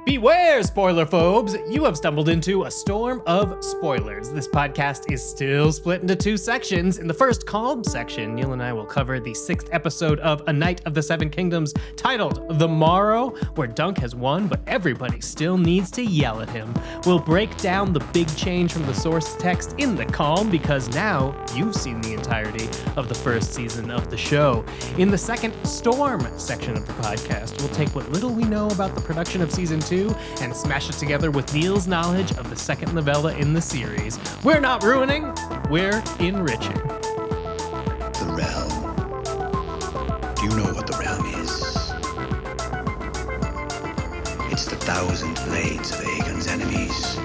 Beware, spoiler phobes! You have stumbled into a storm of spoilers. This podcast is still split into two sections. In the first calm section, Neil and I will cover the 6th episode of A Knight of the Seven Kingdoms, titled The Morrow, where Dunk has won, but everybody still needs to yell at him. We'll break down the big change from the source text in the calm, because now you've seen the entirety of the first season of the show. In the second storm section of the podcast, we'll take what little we know about the production of season 2 and smash it together with Neil's knowledge of the second novella in the series. We're not ruining, we're enriching. The realm. Do you know what the realm is? It's the 1,000 blades of Aegon's enemies.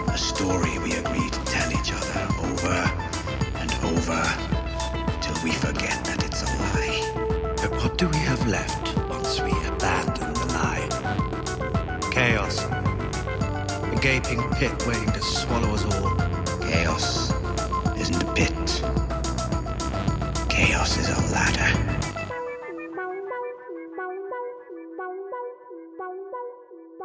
A story we agree to tell each other over and over till we forget that it's a lie. But what do we have left once we abandon the lie? Chaos. A gaping pit waiting to swallow us all. Chaos isn't a pit. Chaos is a ladder.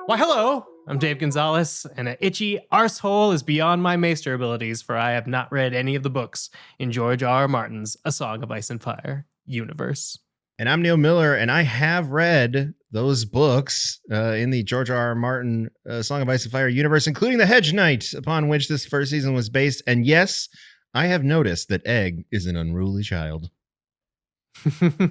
Why, hello! I'm Dave Gonzalez, and an itchy arsehole is beyond my maester abilities, for I have not read any of the books in George R. R. Martin's A Song of Ice and Fire universe. And I'm Neil Miller, and I have read those books in the George R. R. Martin Song of Ice and Fire universe, including The Hedge Knight, upon which this first season was based. And yes, I have noticed that Egg is an unruly child.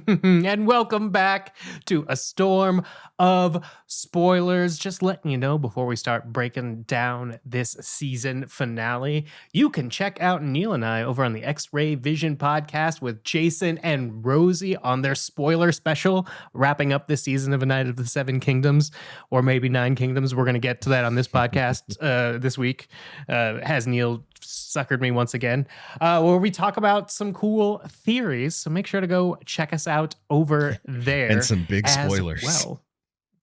And welcome back to a storm of spoilers. Just letting you know before we start breaking down this season finale, you can check out Neil and I over on the X-Ray Vision podcast with Jason and Rosie on their spoiler special, wrapping up this season of A Knight of the Seven Kingdoms, or maybe 9 Kingdoms. We're going to get to that on this podcast this week, as Neil suckered me once again, where we talk about some cool theories. So make sure to go check us out over there. And some big spoilers. Well,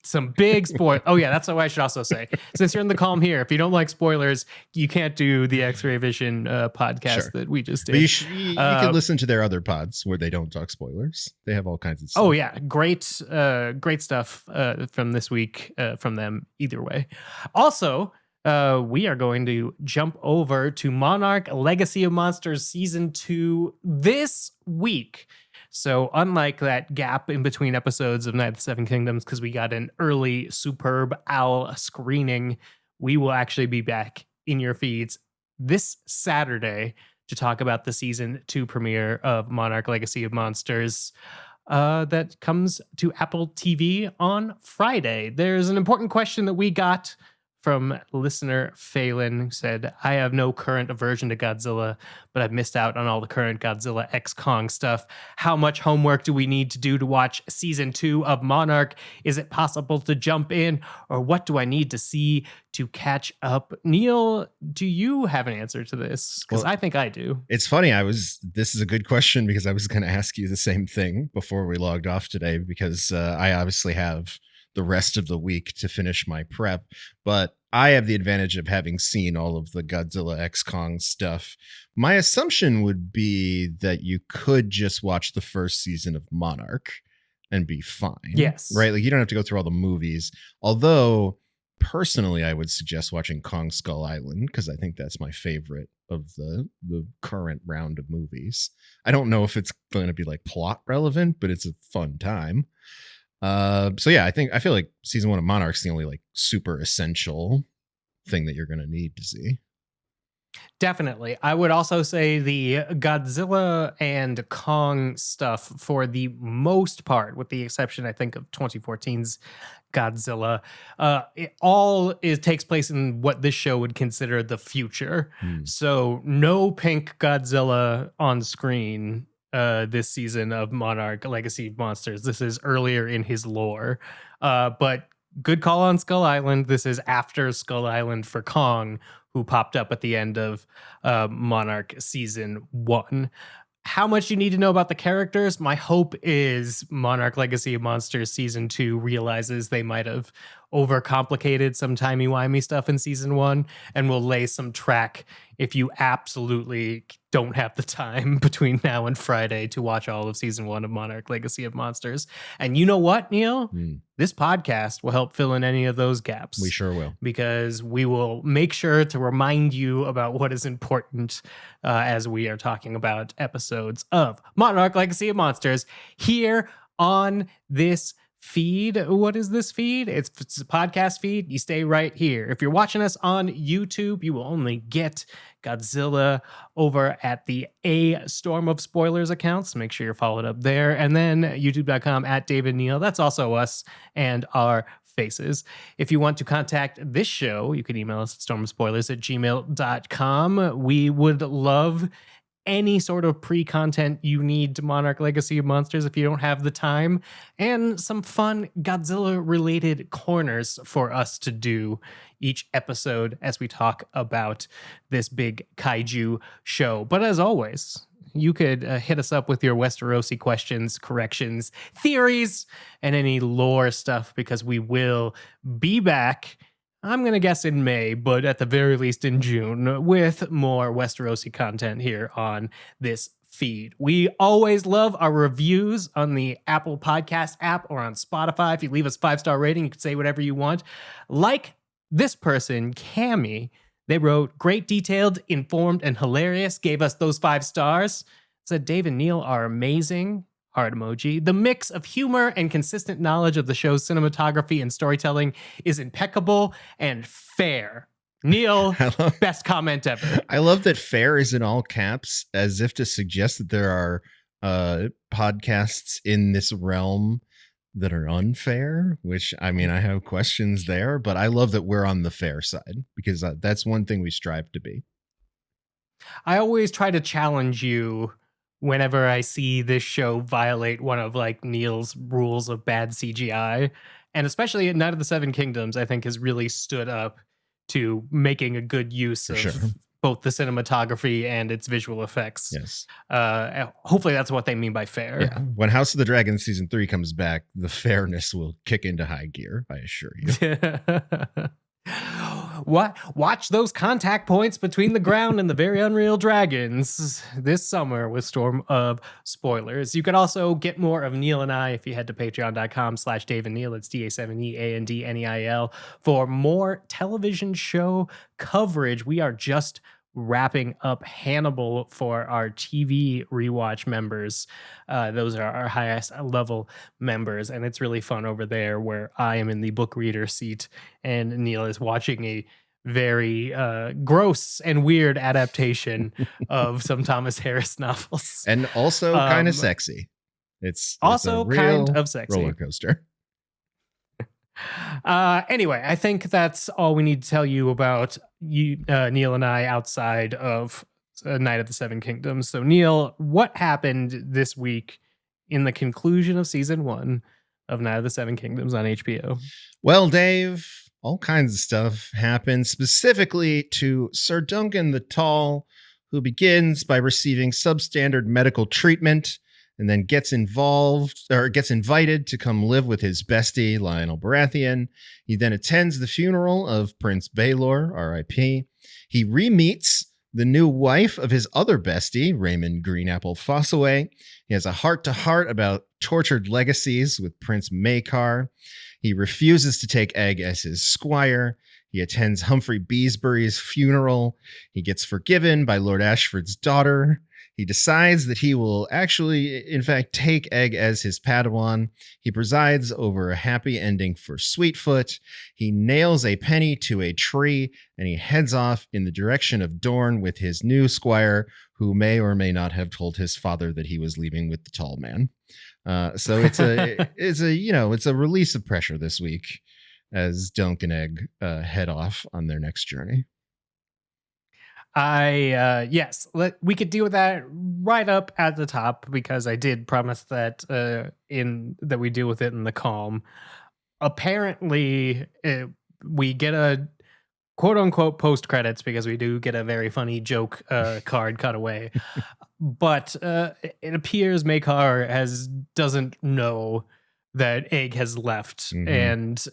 some big spoilers. Oh yeah, that's what I should also say. Since you're in the calm here, if you don't like spoilers, you can't do the X-Ray Vision podcast that we just did. But you can listen to their other pods where they don't talk spoilers. They have all kinds of stuff. Oh yeah, great stuff from this week from them either way. Also, we are going to jump over to Monarch Legacy of Monsters Season 2 this week. So unlike that gap in between episodes of Knight of the Seven Kingdoms, because we got an early Superb Owl screening, we will actually be back in your feeds this Saturday to talk about the Season 2 premiere of Monarch Legacy of Monsters that comes to Apple TV on Friday. There's an important question that we got from listener Phelan, who said, I have no current aversion to Godzilla, but I've missed out on all the current Godzilla X Kong stuff. How much homework do we need to do to watch season 2 of Monarch? Is it possible to jump in, or what do I need to see to catch up? Neil, do you have an answer to this? Because I think I do. It's funny. This is a good question, because I was going to ask you the same thing before we logged off today, because I obviously have the rest of the week to finish my prep, but I have the advantage of having seen all of the Godzilla X Kong stuff. My assumption would be that you could just watch the first season of Monarch and be fine. Yes. Right? Like, you don't have to go through all the movies. Although, personally, I would suggest watching Kong Skull Island, because I think that's my favorite of the current round of movies. I don't know if it's going to be like plot relevant, but it's a fun time. So yeah, I feel like season 1 of Monarch's the only like super essential thing that you're going to need to see. Definitely. I would also say the Godzilla and Kong stuff, for the most part, with the exception, I think, of 2014's Godzilla, it takes place in what this show would consider the future. So no pink Godzilla on screen this season of Monarch Legacy Monsters. This is earlier in his lore. But good call on Skull Island. This is after Skull Island for Kong, who popped up at the end of Monarch Season 1. How much you need to know about the characters? My hope is Monarch Legacy of Monsters Season 2 realizes they might have overcomplicated some timey-wimey stuff in season 1, and we'll lay some track if you absolutely don't have the time between now and Friday to watch all of season 1 of Monarch Legacy of Monsters. And you know what, Neil? This podcast will help fill in any of those gaps. We sure will. Because we will make sure to remind you about what is important as we are talking about episodes of Monarch Legacy of Monsters here on this feed. What is this feed? It's a podcast feed. You stay right here. If you're watching us on YouTube, you will only get Godzilla over at the A Storm of Spoilers accounts. Make sure you're followed up there. And then youtube.com at Da7e and Neil. That's also us and our faces. If you want to contact this show, you can email us at stormofspoilers@gmail.com. We would love any sort of pre-content you need to Monarch Legacy of Monsters if you don't have the time, and some fun Godzilla-related corners for us to do each episode as we talk about this big kaiju show. But as always, you could hit us up with your Westerosi questions, corrections, theories, and any lore stuff, because we will be back, I'm going to guess in May, but at the very least in June, with more Westerosi content here on this feed. We always love our reviews on the Apple Podcast app or on Spotify. If you leave us a 5-star rating, you can say whatever you want. Like this person, Cammie, they wrote, great, detailed, informed, and hilarious. Gave us those 5 stars. Said Dave and Neil are amazing. Heart emoji. The mix of humor and consistent knowledge of the show's cinematography and storytelling is impeccable and fair. Neil, best comment ever. I love that fair is in all caps, as if to suggest that there are podcasts in this realm that are unfair, which, I mean, I have questions there, but I love that we're on the fair side, because that's one thing we strive to be. I always try to challenge you whenever I see this show violate one of like Neil's rules of bad CGI. And especially at Night of the Seven Kingdoms, I think has really stood up to making a good use of both the cinematography and its visual effects. Yes. Hopefully that's what they mean by fair. Yeah. When House of the Dragon season 3 comes back, the fairness will kick into high gear, I assure you. Watch those contact points between the ground and the very unreal dragons this summer with Storm of Spoilers. You can also get more of Neil and I if you head to patreon.com/Dave and Neil. It's DA7E&DNEIL for more television show coverage. We are just wrapping up Hannibal for our TV rewatch members. Those are our highest level members, and it's really fun over there where I am in the book reader seat and Neil is watching a very gross and weird adaptation of some Thomas Harris novels. And also kind of sexy. It's also a real kind of sexy roller coaster. Anyway, I think that's all we need to tell you about you, Neil and I, outside of Night of the Seven Kingdoms. So, Neil, what happened this week in the conclusion of season 1 of Night of the Seven Kingdoms on HBO? Well, Dave, all kinds of stuff happened, specifically to Sir Duncan the Tall, who begins by receiving substandard medical treatment and then gets invited to come live with his bestie, Lionel Baratheon. He then attends the funeral of Prince Baelor, R.I.P. He re-meets the new wife of his other bestie, Raymond Greenapple Fossaway. He has a heart-to-heart about tortured legacies with Prince Maekar. He refuses to take Egg as his squire. He attends Humphrey Beesbury's funeral. He gets forgiven by Lord Ashford's daughter. He decides that he will actually, in fact, take Egg as his Padawan. He presides over a happy ending for Sweetfoot. He nails a penny to a tree, and he heads off in the direction of Dorne with his new squire, who may or may not have told his father that he was leaving with the tall man. So it's a release of pressure this week as Dunk and Egg head off on their next journey. Yes, we could deal with that right up at the top, because I did promise that that we deal with it in the calm. Apparently, we get a quote unquote post credits, because we do get a very funny joke card cutaway. But it appears Maekar doesn't know that Egg has left, and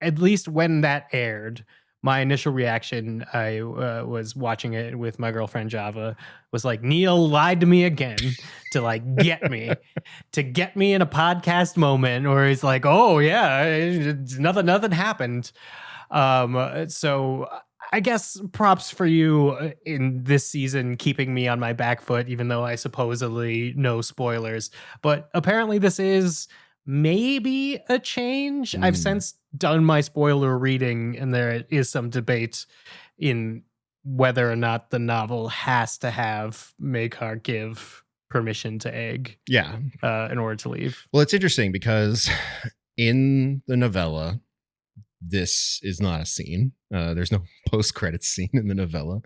at least when that aired, my initial reaction, I was watching it with my girlfriend Java, was like, Neil lied to me again to like get me in a podcast moment where he's like, oh yeah, nothing happened. So I guess props for you in this season, keeping me on my back foot, even though I supposedly no spoilers. But apparently this is maybe a change. I've since done my spoiler reading, and there is some debate in whether or not the novel has to have Maekar give permission to Egg in order to leave. Well, it's interesting because in the novella, this is not a scene. There's no post-credits scene in the novella.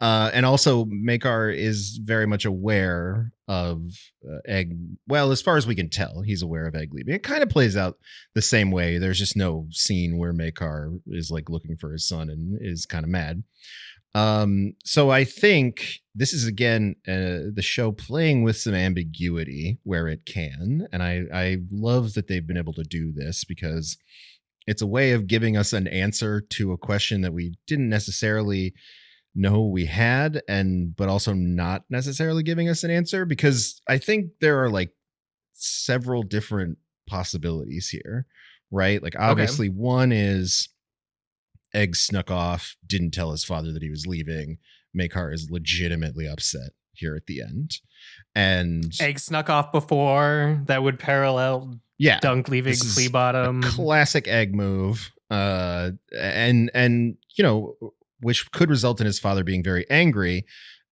And also, Maekar is very much aware of Egg. Well, as far as we can tell, he's aware of Egg leaving. It kind of plays out the same way. There's just no scene where Maekar is like looking for his son and is kind of mad. So I think this is, again, the show playing with some ambiguity where it can. And I love that they've been able to do this because it's a way of giving us an answer to a question that we didn't necessarily know we had, but also not necessarily giving us an answer, because I think there are like several different possibilities here, right? Like obviously one is Egg snuck off, didn't tell his father that he was leaving. Maekar is legitimately upset here at the end. And Egg snuck off before, that would parallel Dunk leaving Flea Bottom. Classic Egg move. And you know, which could result in his father being very angry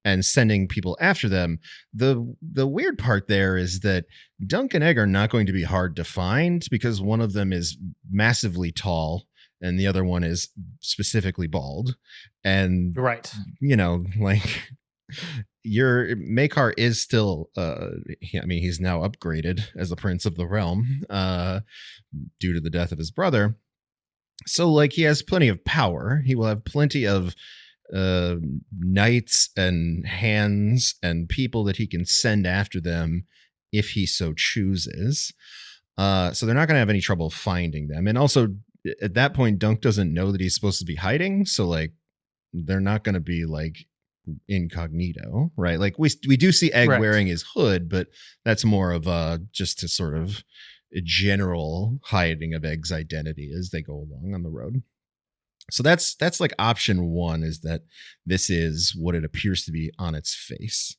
and sending people after them. The weird part there is that Dunk and Egg are not going to be hard to find because one of them is massively tall and the other one is specifically bald. And you know, like your Maekar is still I mean, he's now upgraded as the Prince of the Realm due to the death of his brother. So like he has plenty of power. He will have plenty of knights and hands and people that he can send after them if he so chooses. So they're not going to have any trouble finding them. And also at that point, Dunk doesn't know that he's supposed to be hiding. So like they're not going to be like incognito, right? Like we do see Egg wearing his hood, but that's more of just to sort of a general hiding of Egg's identity as they go along on the road. So that's like option one, is that this is what it appears to be on its face.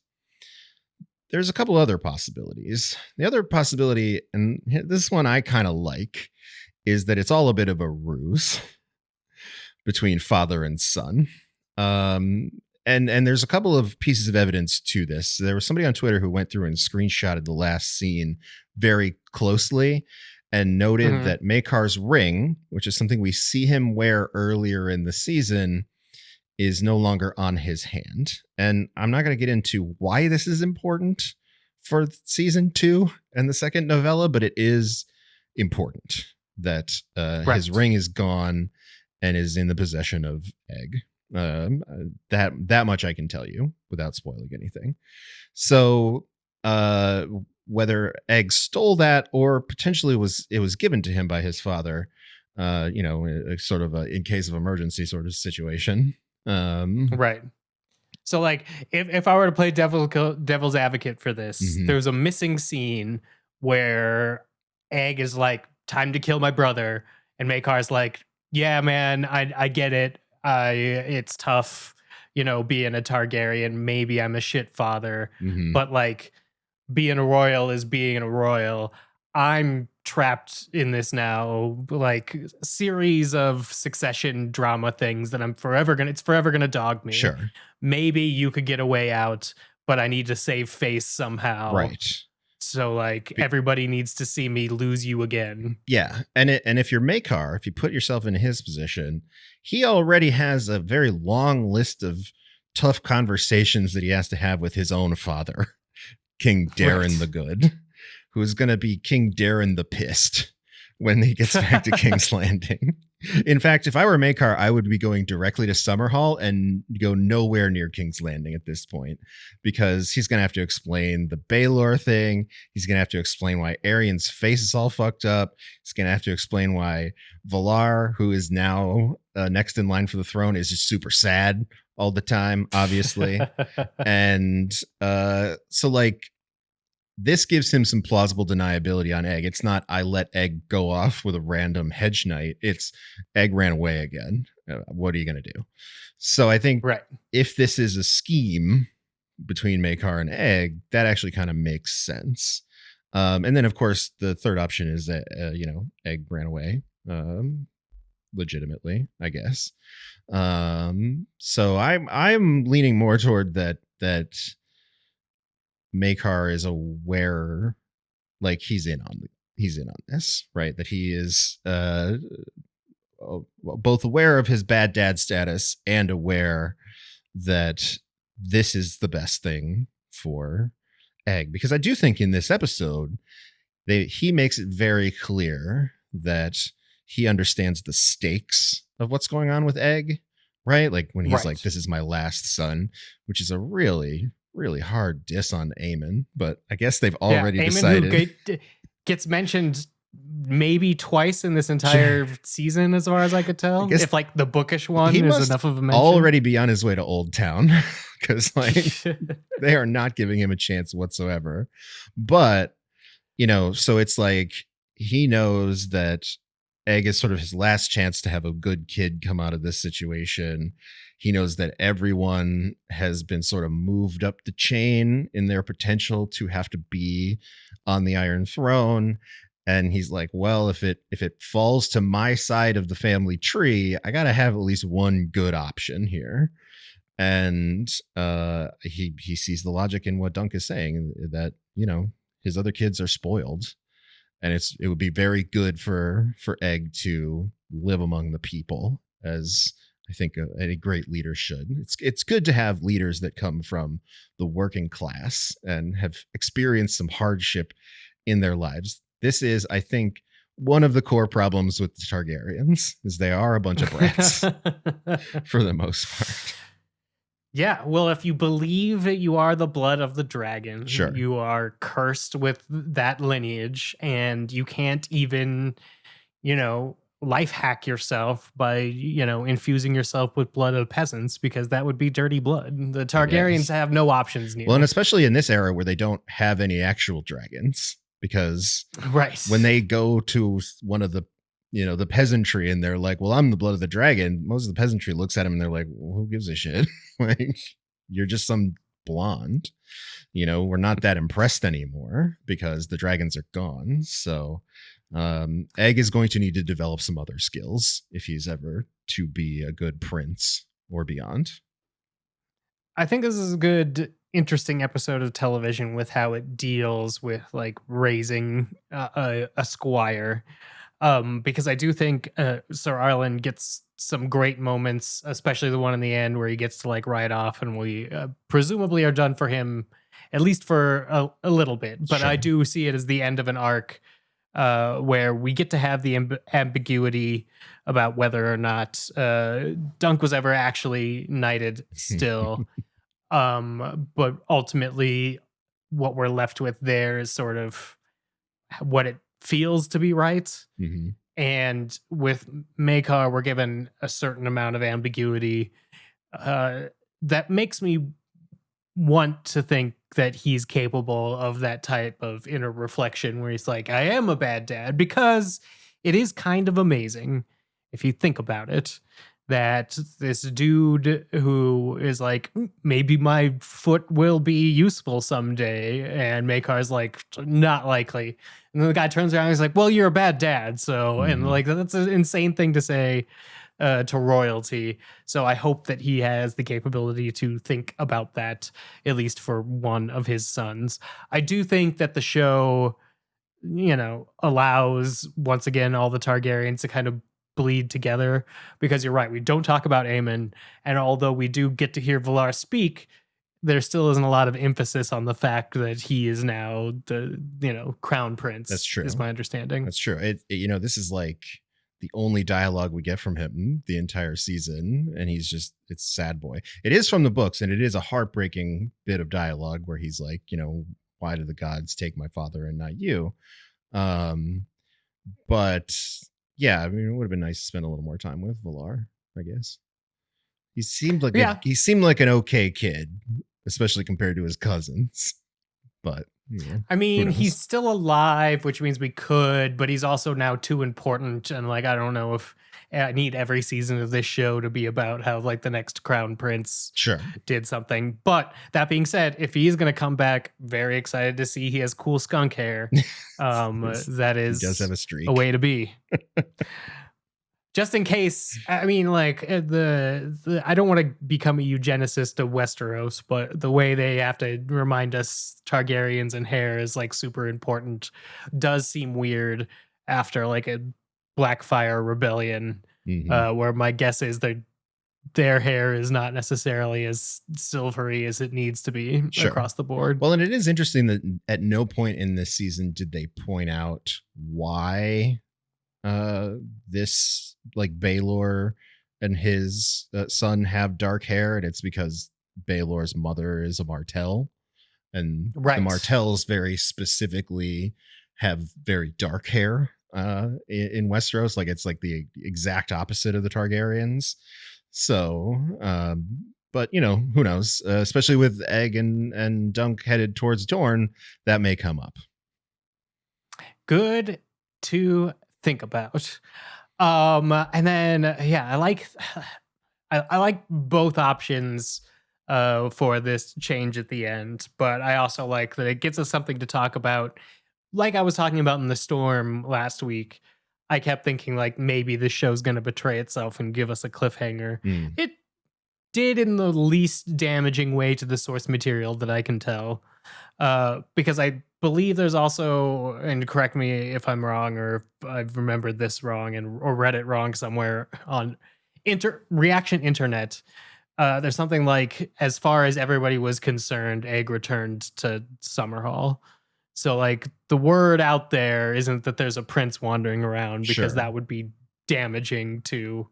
There's a couple other possibilities. The other possibility, and this one I kind of like, is that it's all a bit of a ruse between father and son. And there's a couple of pieces of evidence to this. There was somebody on Twitter who went through and screenshotted the last scene very closely and noted that Maekar's ring, which is something we see him wear earlier in the season, is no longer on his hand. And I'm not going to get into why this is important for season 2 and the second novella, but it is important that his ring is gone and is in the possession of Egg. That much I can tell you without spoiling anything. So whether Egg stole that or potentially it was given to him by his father, you know, a sort of in case of emergency sort of situation. Right. So like if I were to play devil's advocate for this, there's a missing scene where Egg is like, time to kill my brother, and Maekar's like, yeah, man, I get it. It's tough, you know, being a Targaryen. Maybe I'm a shit father, but like being a royal is being a royal. I'm trapped in this now, like series of succession drama things that it's forever gonna dog me. Sure. Maybe you could get a way out, but I need to save face somehow. Right. So like everybody needs to see me lose you again. Yeah. And if you're Maekar, if you put yourself in his position, he already has a very long list of tough conversations that he has to have with his own father, King Darren the Good, who is going to be King Darren the Pissed when he gets back to King's Landing. In fact, if I were Makar, I would be going directly to Summerhall and go nowhere near King's Landing at this point, because he's going to have to explain the Baelor thing. He's going to have to explain why Arian's face is all fucked up. He's going to have to explain why Valar, who is now next in line for the throne, is just super sad all the time, obviously. And so like, this gives him some plausible deniability on Egg. It's not I let Egg go off with a random hedge knight. It's Egg ran away again. What are you going to do? So I think if this is a scheme between Makar and Egg, that actually kind of makes sense. And then, of course, the third option is that, Egg ran away legitimately, I guess. So I'm leaning more toward that Makar is aware, like he's in on this, right? That he is both aware of his bad dad status and aware that this is the best thing for Egg. Because I do think in this episode, he makes it very clear that he understands the stakes of what's going on with Egg, right? Like when he's like, this is my last son, which is a really hard diss on Aemon, but I guess they've already decided. Who gets mentioned maybe twice in this entire season, as far as I could tell. If like the bookish one is enough of a mention. Already be on his way to Old Town, because like they are not giving him a chance whatsoever. But so it's like he knows that Egg is sort of his last chance to have a good kid come out of this situation. He knows that everyone has been sort of moved up the chain in their potential to have to be on the Iron Throne. And he's like, well, if it falls to my side of the family tree, I got to have at least one good option here. And he sees the logic in what Dunk is saying, that, his other kids are spoiled. And it would be very good for Egg to live among the people, as I think any great leader should. It's good to have leaders that come from the working class and have experienced some hardship in their lives. This is, I think, one of the core problems with the Targaryens, is they are a bunch of brats for the most part. Yeah, well, if you believe that you are the blood of the dragon, sure, you are cursed with that lineage, and you can't even, life hack yourself by, infusing yourself with blood of peasants, because that would be dirty blood. The Targaryens have no options, Neil. Well, and especially in this era where they don't have any actual dragons, because when they go to one of the the peasantry and they're like, well, I'm the blood of the dragon, most of the peasantry looks at him and they're like, well, who gives a shit? Like, you're just some blonde. We're not that impressed anymore because the dragons are gone. So Egg is going to need to develop some other skills if he's ever to be a good prince or beyond. I think this is a good, interesting episode of television with how it deals with like raising a squire. Because I do think Sir Arlen gets some great moments, especially the one in the end where he gets to like ride off, and we presumably are done for him, at least for a little bit. But sure, I do see it as the end of an arc where we get to have the ambiguity about whether or not Dunk was ever actually knighted still. But ultimately, what we're left with there is sort of what it feels to be right. Mm-hmm. And with Makar, we're given a certain amount of ambiguity that makes me want to think that he's capable of that type of inner reflection where he's like, I am a bad dad, because it is kind of amazing if you think about it, that this dude who is like, maybe my foot will be useful someday, and Makar's like, not likely. And then the guy turns around and he's like, well, you're a bad dad. So, and like, that's an insane thing to say to royalty. So I hope that he has the capability to think about that, at least for one of his sons. I do think that the show, allows, once again, all the Targaryens to kind of bleed together, because you're right, we don't talk about Aemon, and although we do get to hear Valar speak, there still isn't a lot of emphasis on the fact that he is now the crown prince. That's true, is my understanding. That's true. This is like the only dialogue we get from him the entire season, and it's sad boy. It is from the books, and it is a heartbreaking bit of dialogue where he's like, why do the gods take my father and not you? But yeah, I mean, it would have been nice to spend a little more time with Valar, I guess. He seemed like an okay kid, especially compared to his cousins. But I mean, he's still alive, which means we could, but he's also now too important. And like, I don't know if I need every season of this show to be about how like the next crown prince did something. But that being said, if he is going to come back, very excited to see he has cool skunk hair. That is, he does have a streak. A way to be. Just in case, I mean, like I don't want to become a eugenicist of Westeros, but the way they have to remind us Targaryens and hair is like super important does seem weird after like a Blackfire rebellion, where my guess is their hair is not necessarily as silvery as it needs to be across the board. Well, and it is interesting that at no point in this season did they point out why this like Baelor and his son have dark hair, and it's because Baelor's mother is a Martell, and the Martells very specifically have very dark hair in Westeros. Like it's like the exact opposite of the Targaryens. So but who knows, especially with Egg and Dunk headed towards Dorne, that may come up. Good to think about. And then I like both options for this change at the end, but I also like that it gives us something to talk about. Like I was talking about in The Storm last week, I kept thinking like maybe this show's going to betray itself and give us a cliffhanger. It did in the least damaging way to the source material that I can tell, because I believe there's also, and correct me if I'm wrong or if I've remembered this wrong or read it wrong somewhere on reaction internet, there's something like, as far as everybody was concerned, Egg returned to Summerhall. So like the word out there isn't that there's a prince wandering around, because that would be damaging to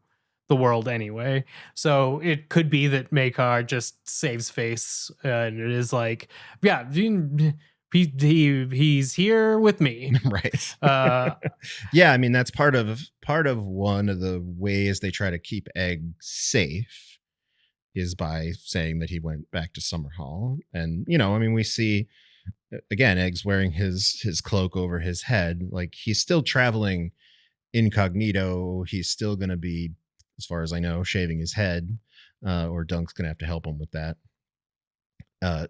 the world anyway. So it could be that Maekar just saves face, and it is like, he's here with me. Right. Yeah, I mean, that's part of one of the ways they try to keep Egg safe is by saying that he went back to Summerhall. And I mean, we see again Egg's wearing his cloak over his head. Like he's still traveling incognito. He's still going to be, as far as I know, shaving his head, or Dunk's going to have to help him with that.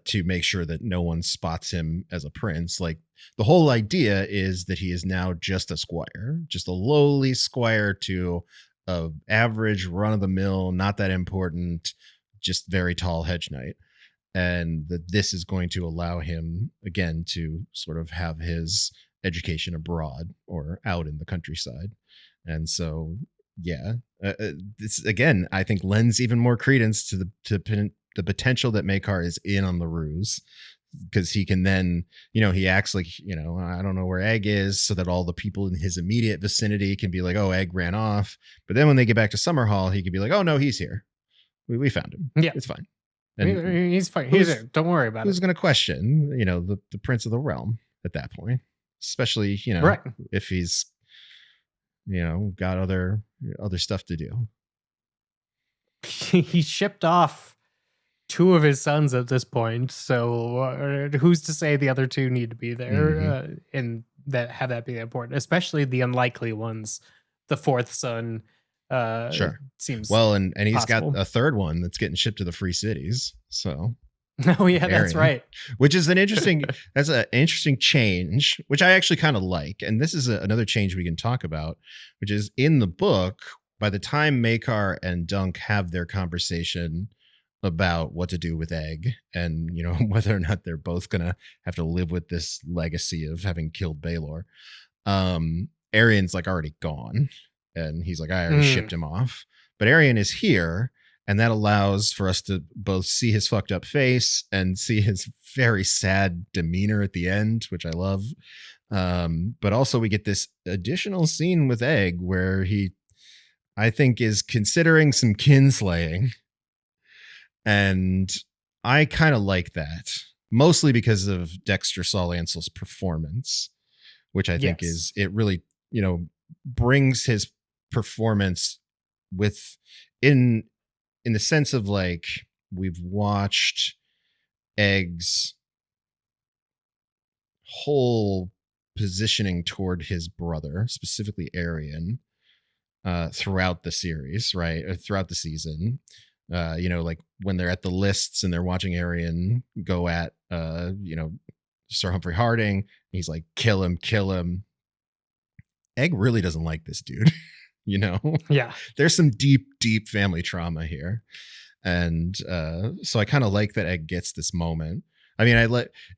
To make sure that no one spots him as a prince. Like the whole idea is that he is now just a squire, just a lowly squire to a average run of the mill, not that important, just very tall hedge knight. And that this is going to allow him again to sort of have his education abroad or out in the countryside. And so, this again, I think lends even more credence to the potential that Maekar is in on the ruse, because he can then, he acts like, I don't know where Egg is, so that all the people in his immediate vicinity can be like, oh, Egg ran off. But then when they get back to Summerhall, he could be like, oh no, he's here. We found him. Yeah, it's fine. And he's fine. He's there. Don't worry about it. Who's going to question, the prince of the realm at that point? Especially, if he's, got other stuff to do. He shipped off 2 of his sons at this point, so who's to say the other 2 need to be there, and have that be important, especially the unlikely ones. The 4th son seems well, and he's possible. got a 3rd one that's getting shipped to the Free Cities, so oh yeah, that's right, which is an interesting change, which I actually kind of like. And this is another change we can talk about, which is in the book, by the time Maekar and Dunk have their conversation about what to do with Egg, and whether or not they're both gonna have to live with this legacy of having killed Baelor, Arian's like already gone, and he's like, I already shipped him off. But Arian is here, and that allows for us to both see his fucked up face and see his very sad demeanor at the end, which I love. But also we get this additional scene with Egg where he, I think, is considering some kinslaying. And I kind of like that, mostly because of Dexter Saul Ansel's performance, which I think is, it really, brings his performance with in the sense of like, we've watched Egg's whole positioning toward his brother, specifically Arian, throughout the series, right? Or throughout the season. Like when they're at the lists and they're watching Arian go at, Sir Humphrey Harding, he's like, kill him. Egg really doesn't like this dude, Yeah. There's some deep family trauma here. And so I kind of like that Egg gets this moment. I mean,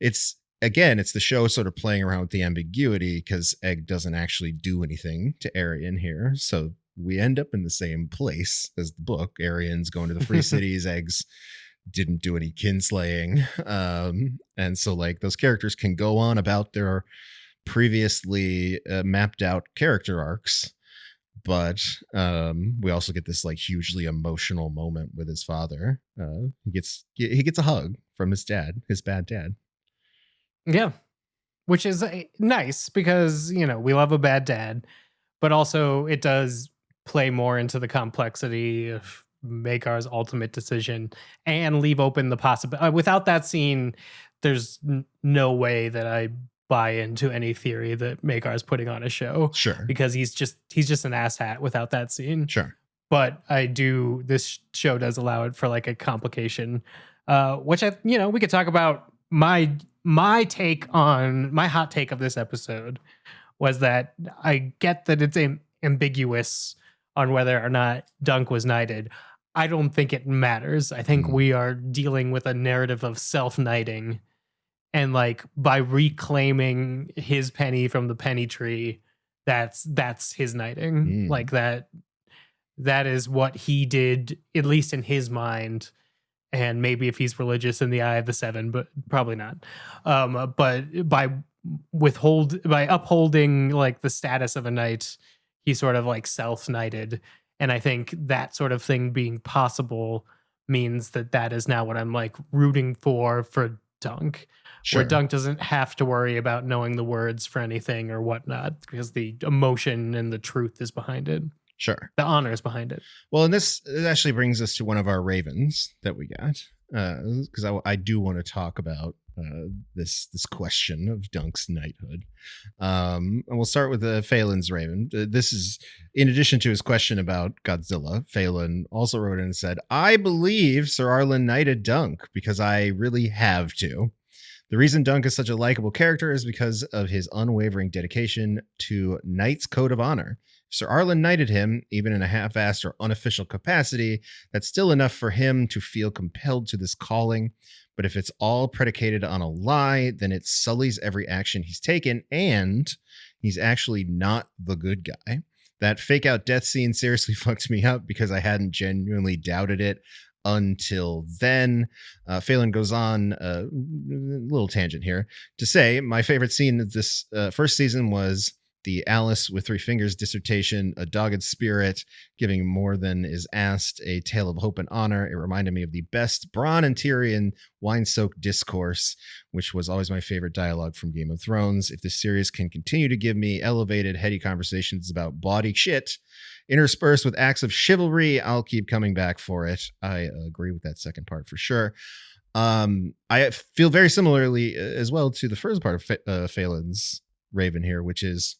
it's the show sort of playing around with the ambiguity because Egg doesn't actually do anything to Arian here. So we end up in the same place as the book. Arian's going to the Free Cities. Eggs didn't do any kinslaying. And so like those characters can go on about their previously mapped out character arcs. But we also get this like hugely emotional moment with his father. He gets a hug from his dad, his bad dad. Yeah. Which is nice because, we love a bad dad, but also it does play more into the complexity of Makar's ultimate decision and leave open the possibility. Without that scene, there's no way that I buy into any theory that Makar's putting on a show. Sure. Because he's just an asshat without that scene. Sure. But this show does allow it for like a complication, which we could talk about. My take on my hot take of this episode was that I get that it's ambiguous on whether or not Dunk was knighted. I don't think it matters. I think we are dealing with a narrative of self-knighting, and like by reclaiming his penny from the penny tree, that's his knighting. Like that is what he did, at least in his mind. And maybe if he's religious in the Eye of the Seven, but probably not. But by upholding like the status of a knight, he sort of like self-knighted. And I think that sort of thing being possible means that is now what I'm like rooting for Dunk. Sure. Where Dunk doesn't have to worry about knowing the words for anything or whatnot, because the emotion and the truth is behind it. Sure. The honor is behind it. Well, and this actually brings us to one of our ravens that we got, because I do want to talk about this question of Dunk's knighthood. And we'll start with Phelan's raven. This is in addition to his question about Godzilla. Phelan also wrote in and said, "I believe Sir Arlen knighted Dunk because I really have to. The reason Dunk is such a likable character is because of his unwavering dedication to Knight's Code of Honor. If Sir Arlen knighted him, even in a half-assed or unofficial capacity, that's still enough for him to feel compelled to this calling. But if it's all predicated on a lie, then it sullies every action he's taken, and he's actually not the good guy. That fake-out death scene seriously fucked me up because I hadn't genuinely doubted it until then." Phelan goes on, a little tangent here, to say, "My favorite scene of this first season was the Alice with 3 fingers dissertation, a dogged spirit, giving more than is asked, a tale of hope and honor. It reminded me of the best Bronn and Tyrion wine-soaked discourse, which was always my favorite dialogue from Game of Thrones. If this series can continue to give me elevated, heady conversations about bawdy shit, interspersed with acts of chivalry, I'll keep coming back for it." I agree with that second part for sure. I feel very similarly as well to the first part of Phelan's raven here, which is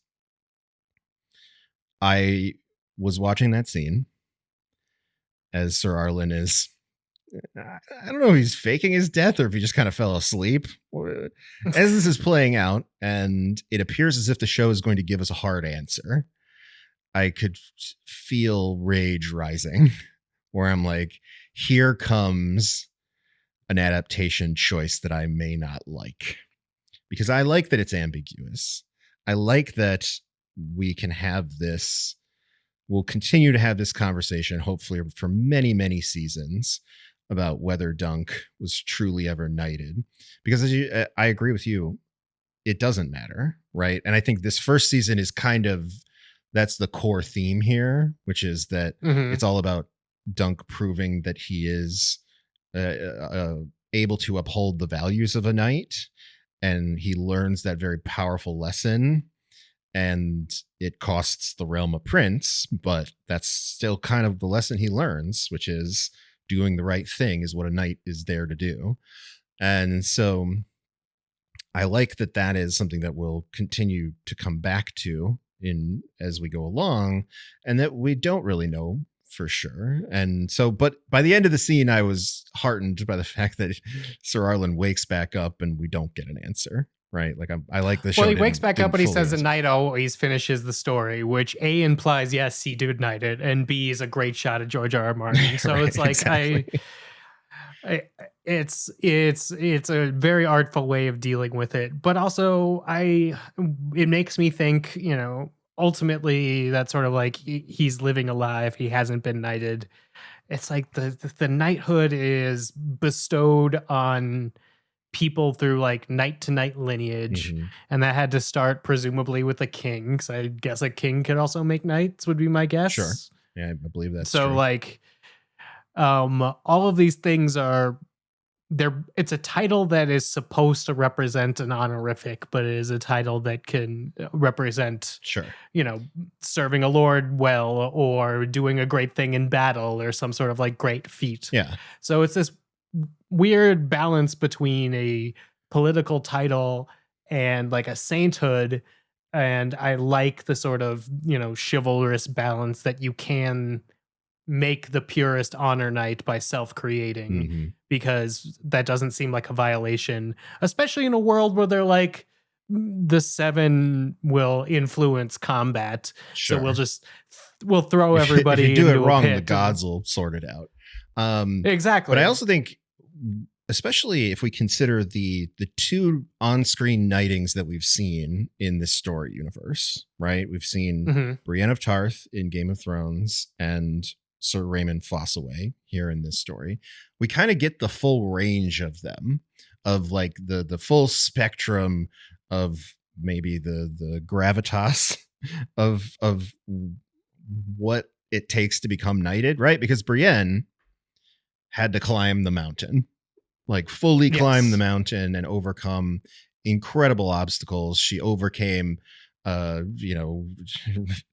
I was watching that scene as Sir Arlen is, I don't know if he's faking his death or if he just kind of fell asleep as this is playing out, and it appears as if the show is going to give us a hard answer. I could feel rage rising where I'm like, here comes an adaptation choice that I may not like, because I like that it's ambiguous. I like that we can have this, we'll continue to have this conversation, hopefully for many, many seasons, about whether Dunk was truly ever knighted. Because I agree with you, it doesn't matter, right? And I think this first season is kind of, that's the core theme here, which is that it's all about Dunk proving that he is able to uphold the values of a knight, and he learns that very powerful lesson, and it costs the realm a prince, but that's still kind of the lesson he learns, which is doing the right thing is what a knight is there to do. And so I like that that is something that we'll continue to come back to in as we go along, and that we don't really know for sure. And so, but by the end of the scene, I was heartened by the fact that Sir Arlen wakes back up and we don't get an answer, right? Like I like the show. Well, he wakes back up and he says the knight always finishes the story, which A, implies, yes, he did knight it, and B, is a great shot at George R.R. Martin. So right, it's like, exactly. It's a very artful way of dealing with it, but also it makes me think, you know, ultimately that's sort of like he's living a life. He hasn't been knighted. It's like the knighthood is bestowed on people through like knight to knight lineage, and that had to start presumably with a king. Because I guess a king could also make knights, would be my guess. Sure, yeah, I believe that's so true. Like, all of these things are. It's a title that is supposed to represent an honorific, but it is a title that can represent, sure, you know, serving a lord well, or doing a great thing in battle, or some sort of like great feat. Yeah. So it's this weird balance between a political title and like a sainthood. And I like the sort of, you know, chivalrous balance that you can make the purest honor knight by self-creating, because that doesn't seem like a violation, especially in a world where they're like, the seven will influence combat. Sure. So we'll throw everybody if you do into it wrong, a pit, the gods will sort it out. Exactly. But I also think, especially if we consider the two on-screen knightings that we've seen in this story universe, right? We've seen Brienne of Tarth in Game of Thrones and Sir Raymond Fossaway here in this story. We kind of get the full range of them, of like the full spectrum of maybe the gravitas of what it takes to become knighted, right? Because Brienne had to climb the mountain, like fully climb the mountain and overcome incredible obstacles. She overcame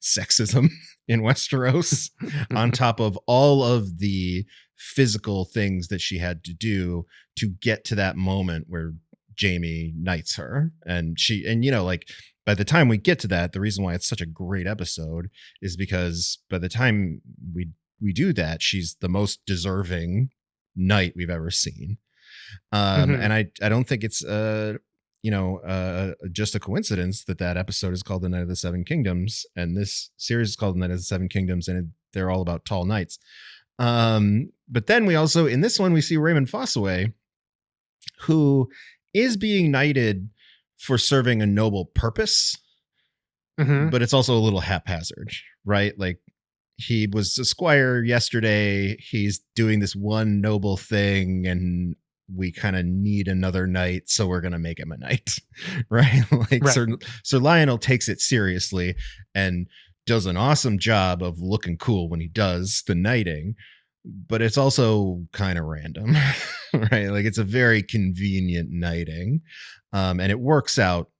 sexism in Westeros on top of all of the physical things that she had to do to get to that moment where Jaime knights her. And like by the time we get to that, the reason why it's such a great episode is because by the time we do that, she's the most deserving knight we've ever seen. And I don't think it's just a coincidence that episode is called The Night of the Seven Kingdoms, and this series is called The Night of the Seven Kingdoms, and they're all about tall knights. But then we also, in this one, we see Raymond Fossaway, who is being knighted for serving a noble purpose, but it's also a little haphazard, right? Like, he was a squire yesterday. He's doing this one noble thing, and we kind of need another knight, so we're gonna make him a knight, right? Like, right. Sir Lionel takes it seriously and does an awesome job of looking cool when he does the knighting, but it's also kind of random, right? Like, it's a very convenient knighting, and it works out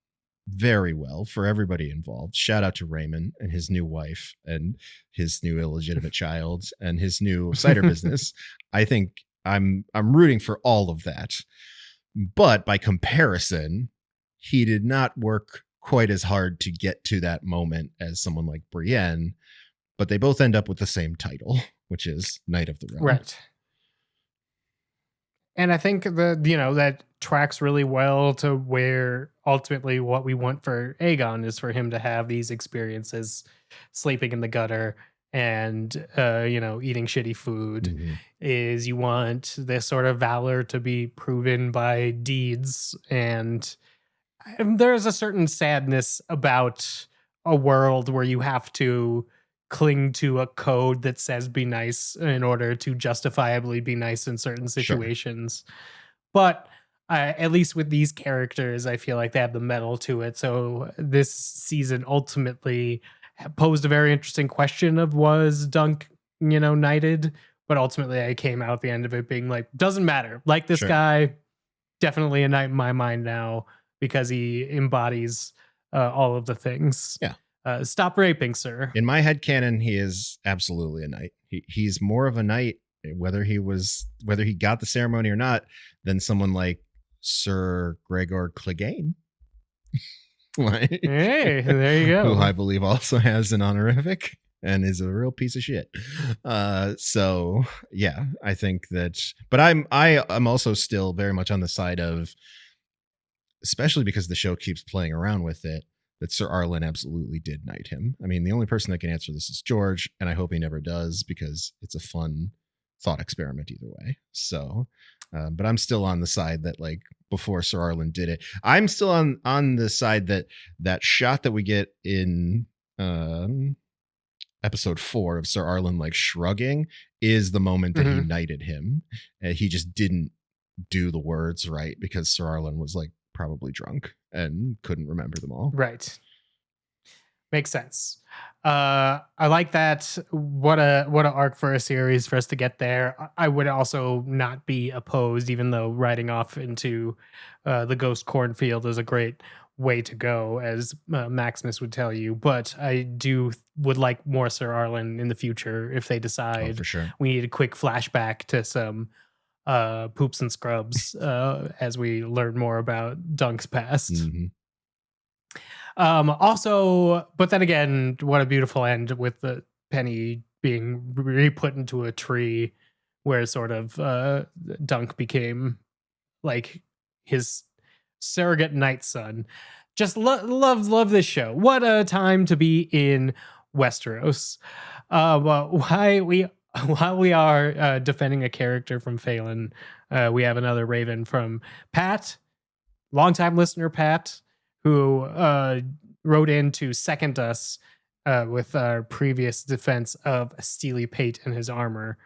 very well for everybody involved. Shout out to Raymond and his new wife and his new illegitimate child and his new cider business. I think I'm rooting for all of that. But by comparison, he did not work quite as hard to get to that moment as someone like Brienne, but they both end up with the same title, which is Knight of the Realm. Right. And I think that tracks really well to where ultimately what we want for Aegon is for him to have these experiences, sleeping in the gutter and eating shitty food. Is you want this sort of valor to be proven by deeds, and there's a certain sadness about a world where you have to cling to a code that says be nice in order to justifiably be nice in certain situations. Sure. But at least with these characters, I feel like they have the metal to it. So this season ultimately posed a very interesting question of, was Dunk, knighted? But ultimately I came out at the end of it being like, doesn't matter. Like this Sure. guy, definitely a knight in my mind now because he embodies all of the things. Yeah. Stop raping, sir. In my headcanon, he is absolutely a knight. He's more of a knight, whether he got the ceremony or not, than someone like Sir Gregor Clegane. Like, Hey, there you go. Who I believe also has an honorific and is a real piece of shit. So yeah, I think that, but I'm also still very much on the side of, especially because the show keeps playing around with it, that Sir Arlen absolutely did knight him. I mean, the only person that can answer this is George, and I hope he never does, because it's a fun thought experiment either way. So, but I'm still on the side that, like, before Sir Arlen did it, I'm still on the side that shot that we get in episode 4 of Sir Arlen like shrugging is the moment that he knighted him. He just didn't do the words right because Sir Arlen was like probably drunk and couldn't remember them all. Right. Makes sense. I like that. What a arc for a series for us to get there. I would also not be opposed, even though riding off into the ghost cornfield is a great way to go, as Maximus would tell you. But I would like more Sir Arlen in the future if they decide for sure we need a quick flashback to some poops and scrubs as we learn more about Dunk's past. Also, but then again, what a beautiful end with the Penny being re-put into a tree, where sort of Dunk became like his surrogate night son. Just love this show. What a time to be in Westeros. Well, while we are defending a character from Phelan, we have another Raven from Pat, longtime listener Pat, who wrote in to second us with our previous defense of Steely Pate and his armor.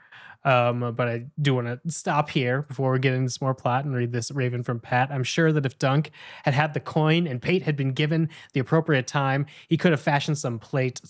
But I do want to stop here before we get into some more plot and read this Raven from Pat. I'm sure that if Dunk had the coin and Pate had been given the appropriate time, he could have fashioned some plate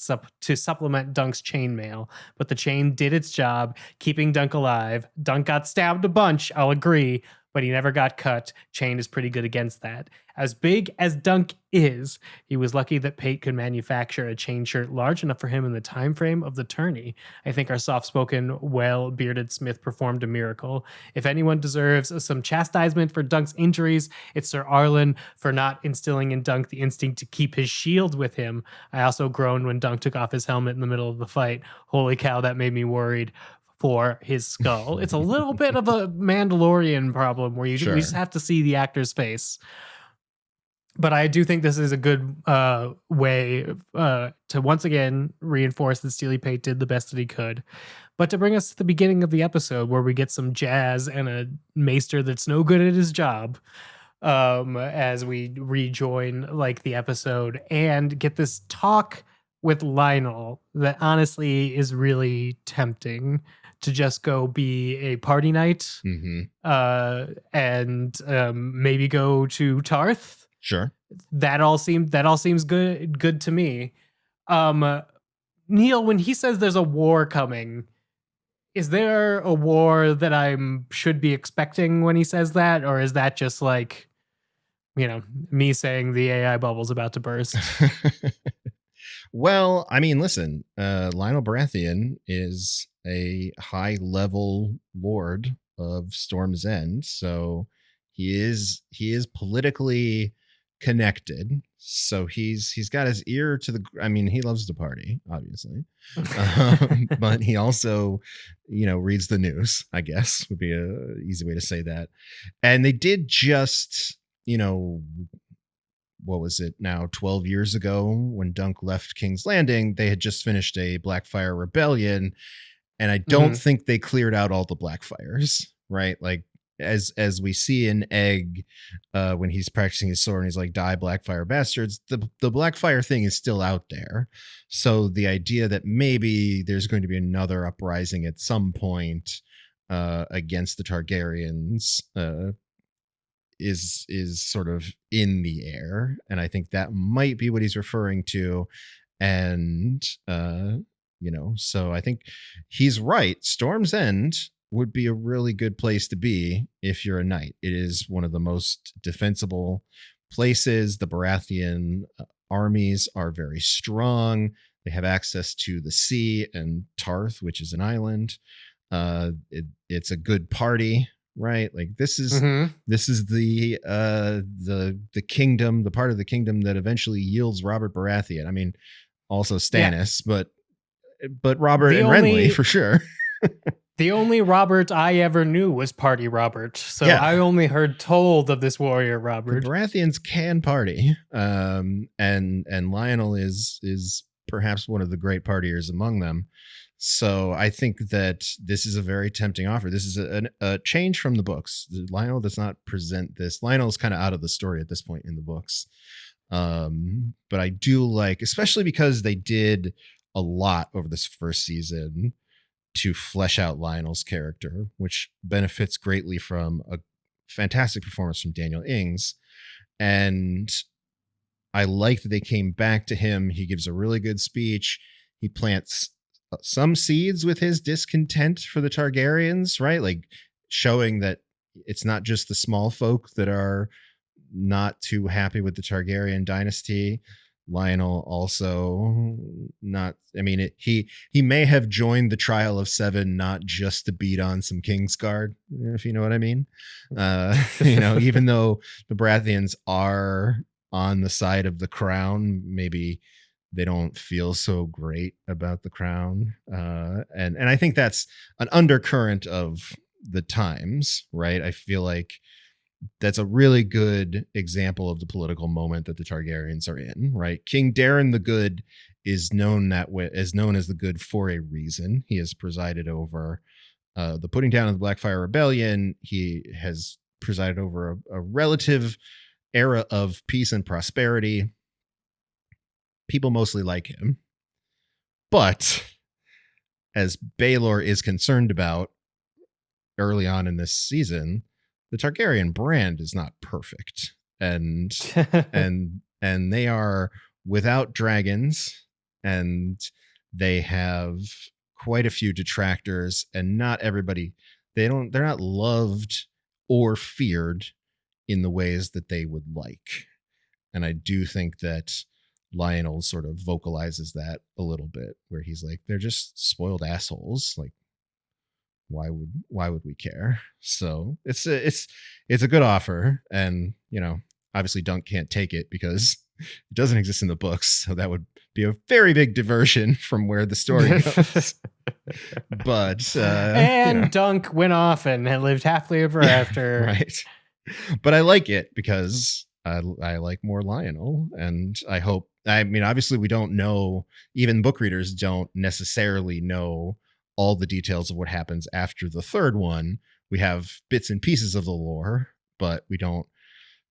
to supplement Dunk's chainmail. But the chain did its job, keeping Dunk alive. Dunk got stabbed a bunch, I'll agree, but he never got cut. Chain is pretty good against that. As big as Dunk is, he was lucky that Pate could manufacture a chain shirt large enough for him in the time frame of the tourney. I think our soft-spoken, well-bearded Smith performed a miracle. If anyone deserves some chastisement for Dunk's injuries, it's Sir Arlen for not instilling in Dunk the instinct to keep his shield with him. I also groaned when Dunk took off his helmet in the middle of the fight. Holy cow, that made me worried for his skull. It's a little bit of a Mandalorian problem where we just have to see the actor's face. But I do think this is a good way to once again reinforce that Steely Pate did the best that he could. But to bring us to the beginning of the episode where we get some jazz and a maester that's no good at his job, as we rejoin like the episode and get this talk with Lionel that honestly is really tempting to just go be a party night and maybe go to Tarth. Sure. That all seems good to me. Neil, when he says there's a war coming, is there a war that I should be expecting when he says that? Or is that just like, me saying the AI bubble's about to burst? Well, I mean, listen, Lionel Baratheon is a high level lord of Storm's End. So he is politically connected, so he's got his ear to the, I mean, he loves to party, obviously, but he also reads the news, I guess would be a easy way to say that. And they did just what was it now, 12 years ago when Dunk left King's Landing, they had just finished a Blackfire rebellion, and I don't think they cleared out all the Blackfires, right? Like as we see in Egg, when he's practicing his sword and he's like, die Blackfire bastards, the Blackfire thing is still out there. So the idea that maybe there's going to be another uprising at some point against the Targaryens is sort of in the air, and I think that might be what he's referring to. And so I think he's right. Storm's End would be a really good place to be if you're a knight. It is one of the most defensible places. The Baratheon armies are very strong. They have access to the sea and Tarth, which is an island. It's a good party, right? Like this is the kingdom, the part of the kingdom that eventually yields Robert Baratheon. I mean, also Stannis, but Robert and Renly for sure. The only Robert I ever knew was Party Robert, so I only heard told of this warrior Robert. The Baratheons can party, and Lionel is perhaps one of the great partiers among them. So I think that this is a very tempting offer. This is a change from the books. Lionel does not present this. Lionel's kind of out of the story at this point in the books. But I do like, especially because they did a lot over this first season to flesh out Lionel's character, which benefits greatly from a fantastic performance from Daniel Ings. And I like that they came back to him. He gives a really good speech. He plants some seeds with his discontent for the Targaryens, right? Like showing that it's not just the small folk that are not too happy with the Targaryen dynasty. Lionel also not, I mean, he may have joined the Trial of Seven not just to beat on some Kingsguard, if you know what I mean. Even though the Baratheons are on the side of the crown, maybe they don't feel so great about the crown. And I think that's an undercurrent of the times, right? I feel like that's a really good example of the political moment that the Targaryens are in, right? King Daeron the Good is known that way, is known as the Good for a reason. He has presided over the putting down of the Blackfire Rebellion. He has presided over a relative era of peace and prosperity. People mostly like him. But as Baelor is concerned about early on in this season, the Targaryen brand is not perfect, and and they are without dragons, and they have quite a few detractors, and not everybody, they're not loved or feared in the ways that they would like. And I do think that Lionel sort of vocalizes that a little bit, where he's like, they're just spoiled assholes. Like, why would we care? So it's a good offer, and obviously Dunk can't take it because it doesn't exist in the books, so that would be a very big diversion from where the story goes. But Dunk went off and lived happily ever after. Right. But I like it because I like more Lionel, and I mean, obviously we don't know, even book readers don't necessarily know all the details of what happens after the third one. We have bits and pieces of the lore, but we don't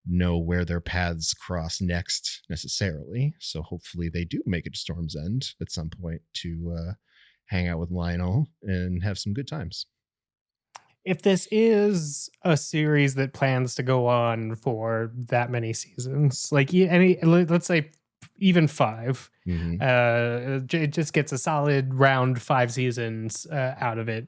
know where their paths cross next necessarily. So hopefully they do make it to Storm's End at some point to hang out with Lionel and have some good times. If this is a series that plans to go on for that many seasons, like let's say even 5, it just gets a solid round 5 seasons out of it.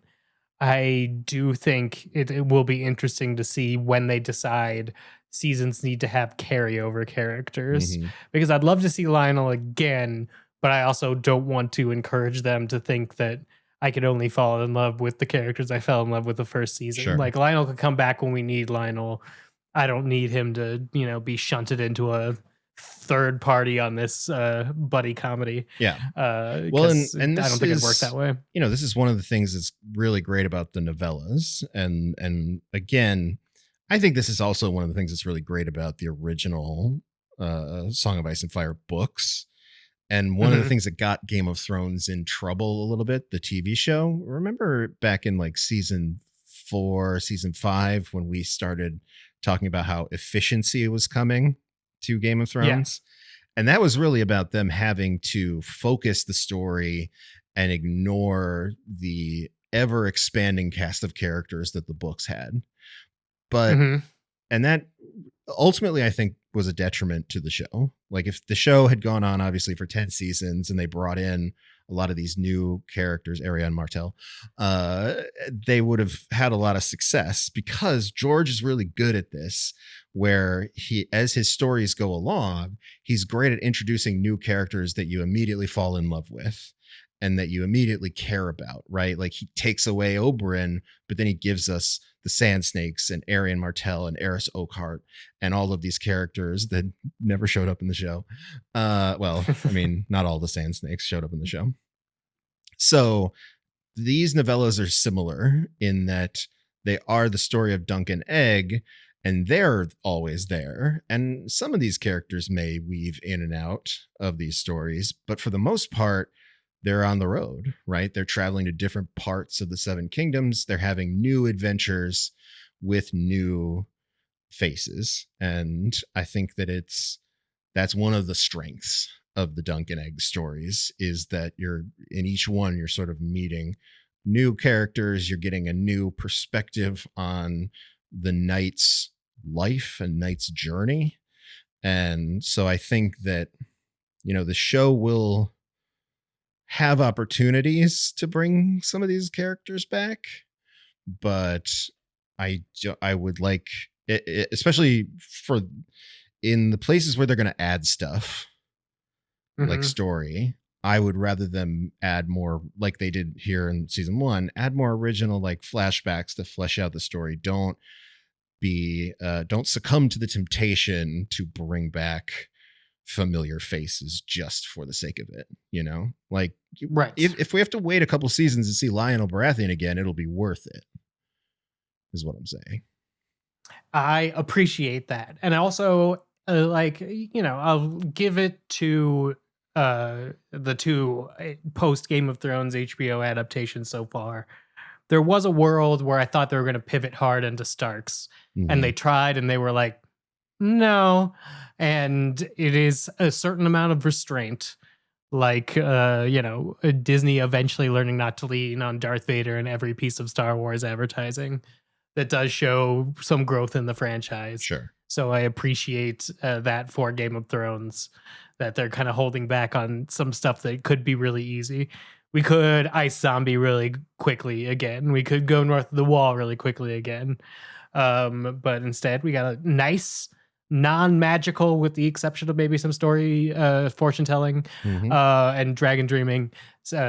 I do think it will be interesting to see when they decide seasons need to have carryover characters, because I'd love to see Lionel again, but I also don't want to encourage them to think that I could only fall in love with the characters I fell in love with the first season. Sure. Like Lionel could come back when we need Lionel. I don't need him to, be shunted into a third party on this buddy comedy. Yeah. Well, and I don't think it'd work that way. This is one of the things that's really great about the novellas. And again, I think this is also one of the things that's really great about the original Song of Ice and Fire books. And one of the things that got Game of Thrones in trouble a little bit, the TV show. Remember back in like season 4, season 5, when we started talking about how efficiency was coming to Game of Thrones? Yeah. And that was really about them having to focus the story and ignore the ever expanding cast of characters that the books had. But and that ultimately I think was a detriment to the show. Like if the show had gone on obviously for 10 seasons and they brought in a lot of these new characters, Ariane Martel, they would have had a lot of success because George is really good at this, where he, as his stories go along, he's great at introducing new characters that you immediately fall in love with and that you immediately care about, right? Like he takes away Oberyn, but then he gives us the Sand Snakes and Arian Martell and Eris Oakhart and all of these characters that never showed up in the show. Well, I mean, not all the Sand Snakes showed up in the show. So these novellas are similar in that they are the story of Dunk and Egg, and they're always there. And some of these characters may weave in and out of these stories, but for the most part, they're on the road, right? They're traveling to different parts of the Seven Kingdoms. They're having new adventures with new faces. And I think that that's one of the strengths of the Dunk and Egg stories, is that you're in each one, you're sort of meeting new characters. You're getting a new perspective on the knight's life and knight's journey. And so I think that, the show will have opportunities to bring some of these characters back, but I would like, especially for in the places where they're going to add stuff, like story, I would rather them add more, like they did here in season 1, add more original like flashbacks to flesh out the story. Don't succumb to the temptation to bring back familiar faces just for the sake of it, like right. If we have to wait a couple seasons to see Lionel Baratheon again, it'll be worth it, is what I'm saying. I appreciate that. And also I'll give it to the two post Game of Thrones HBO adaptations so far. There was a world where I thought they were going to pivot hard into Starks, and they tried and they were like, no. And it is a certain amount of restraint, like Disney eventually learning not to lean on Darth Vader in every piece of Star Wars advertising, that does show some growth in the franchise. Sure. So I appreciate that for Game of Thrones, that they're kind of holding back on some stuff that could be really easy. We could ice zombie really quickly again. We could go north of the wall really quickly again. But instead we got a nice non-magical, with the exception of maybe some story fortune telling and dragon dreaming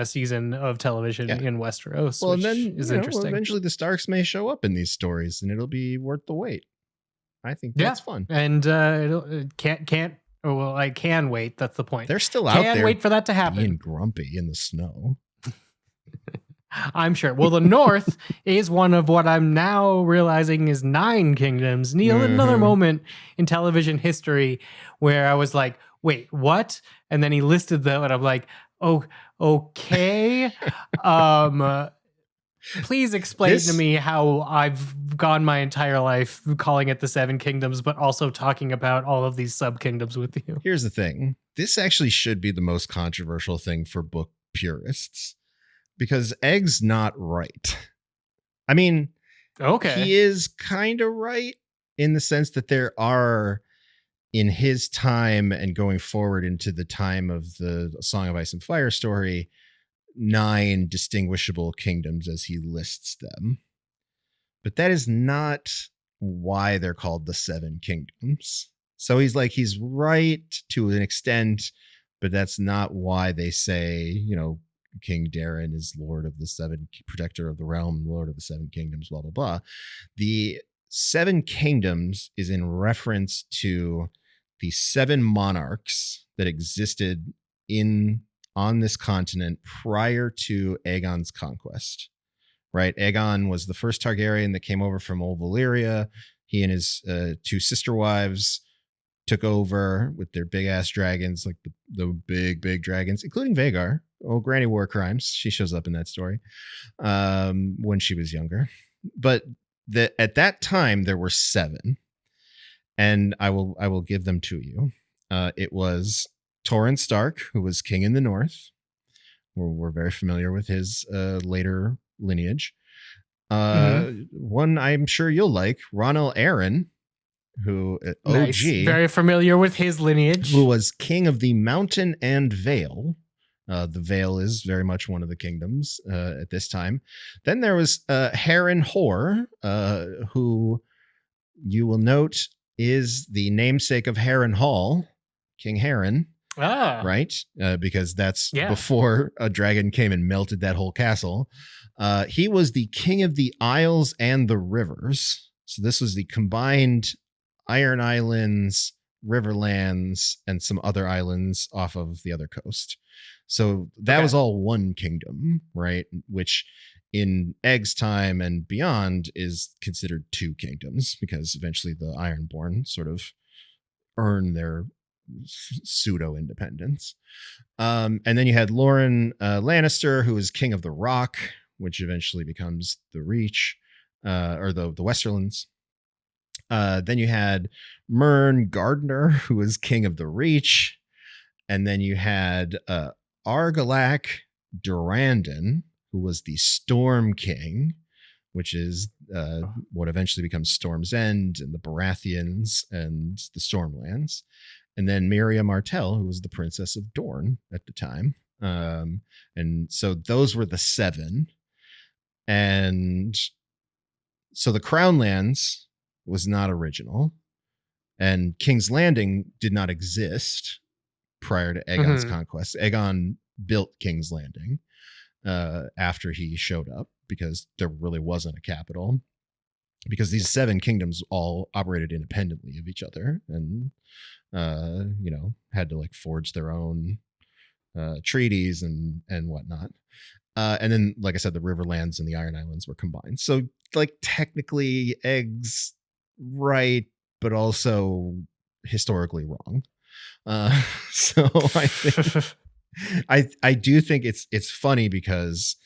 season of television in Westeros. Well, which and then is interesting. Eventually the Starks may show up in these stories and it'll be worth the wait. I think that's fun. And I can wait. That's the point. They're still out there. Can't wait for that to happen. Being grumpy in the snow. I'm sure. Well, the North is one of what I'm now realizing is 9 kingdoms. Neil, another moment in television history where I was like, wait, what? And then he listed them and I'm like, oh, okay. Please explain to me how I've gone my entire life calling it the 7 kingdoms, but also talking about all of these sub kingdoms with you. Here's the thing. This actually should be the most controversial thing for book purists, because Egg's not right. I mean, okay, he is kind of right in the sense that there are, in his time and going forward into the time of the Song of Ice and Fire story, 9 distinguishable kingdoms as he lists them. But that is not why they're called the 7 kingdoms. So he's right to an extent, but that's not why they say, King Darren is Lord of the 7, Protector of the Realm, Lord of the 7 Kingdoms, blah, blah, blah. The 7 kingdoms is in reference to the 7 monarchs that existed on this continent prior to Aegon's conquest, right? Aegon was the first Targaryen that came over from Old Valyria. He and his 2 sister wives took over with their big ass dragons, like the big dragons, including Vhagar. Oh, Granny War Crimes. She shows up in that story when she was younger. But at that time, there were 7. And I will give them to you. It was Torrhen Stark, who was king in the north. We're very familiar with his later lineage. One I'm sure you'll like, Rhaenyra Arryn, who Nice. OG, Very familiar with his lineage. who was king of the Mountain and Vale. The Vale is very much one of the kingdoms at this time. Then there was Harrenhal, who you will note is the namesake of Harrenhal, King Harren. Right? Because that's before a dragon came and melted that whole castle. He was the king of the Isles and the Rivers. So this was the combined Iron Islands, Riverlands, and some other islands off of the other coast. So that was all one kingdom, right? Which in Egg's time and beyond is considered two kingdoms because eventually the Ironborn sort of earn their pseudo independence. And then you had Lauren Lannister, who is king of the Rock, which eventually becomes the Reach, or the Westerlands. Then you had Mern Gardner, who was king of the Reach. And then you had Argilac Durandon, who was the Storm King, which is what eventually becomes Storm's End and the Baratheons and the Stormlands. And then Miriam Martell, who was the Princess of Dorne at the time. And so those were the 7. And so the Crown Lands was not original. And King's Landing did not exist prior to Aegon's conquest. Aegon built King's Landing after he showed up because there really wasn't a capital. Because these 7 kingdoms all operated independently of each other and had to like forge their own treaties and whatnot. And then, like I said, the Riverlands and the Iron Islands were combined. So like technically Egg's right, but also historically wrong. So I think I do think it's funny because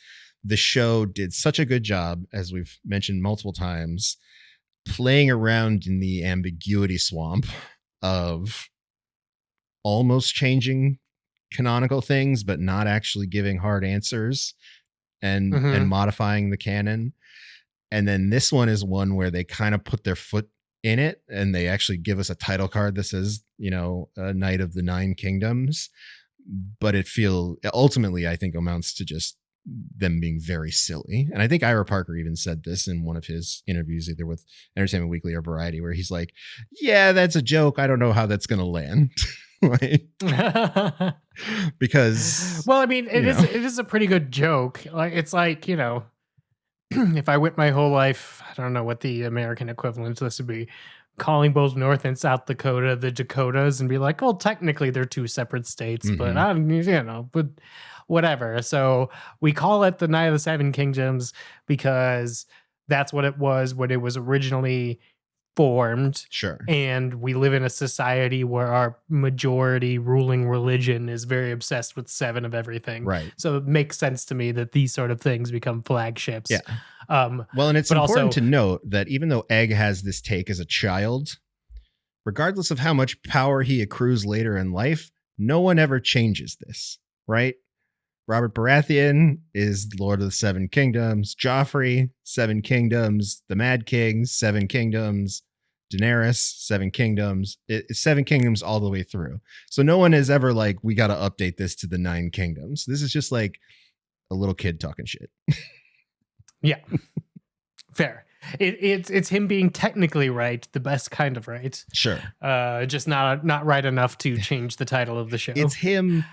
the show did such a good job, as we've mentioned multiple times, playing around in the ambiguity swamp of almost changing canonical things, but not actually giving hard answers and modifying the canon. And then this one is one where they kind of put their foot in it and they actually give us a title card that says, a Knight of the Nine Kingdoms. But ultimately, I think amounts to just them being very silly. And I think Ira Parker even said this in one of his interviews, either with Entertainment Weekly or Variety, where he's like, yeah, that's a joke. I don't know how that's going to land. Because, well, I mean, it is a pretty good joke. Like, it's like, if I went my whole life, I don't know what the American equivalent to this would be, calling both North and South Dakota the Dakotas and be like, well, technically they're 2 separate states, but but whatever. So we call it the Night of the 7 Kingdoms because that's what it was when it was originally formed. Sure. And we live in a society where our majority ruling religion is very obsessed with 7 of everything. Right. So it makes sense to me that these sort of things become flagships. Yeah. Well, and it's important to note that even though Egg has this take as a child, regardless of how much power he accrues later in life, no one ever changes this, right? Robert Baratheon is Lord of the 7 Kingdoms. Joffrey, 7 Kingdoms. The Mad Kings, 7 Kingdoms. Daenerys, 7 Kingdoms. It's 7 Kingdoms all the way through. So no one is ever like, we got to update this to the 9 Kingdoms. This is just like a little kid talking shit. Yeah. Fair. It's him being technically right, the best kind of right. Sure. Just not right enough to change the title of the show. It's him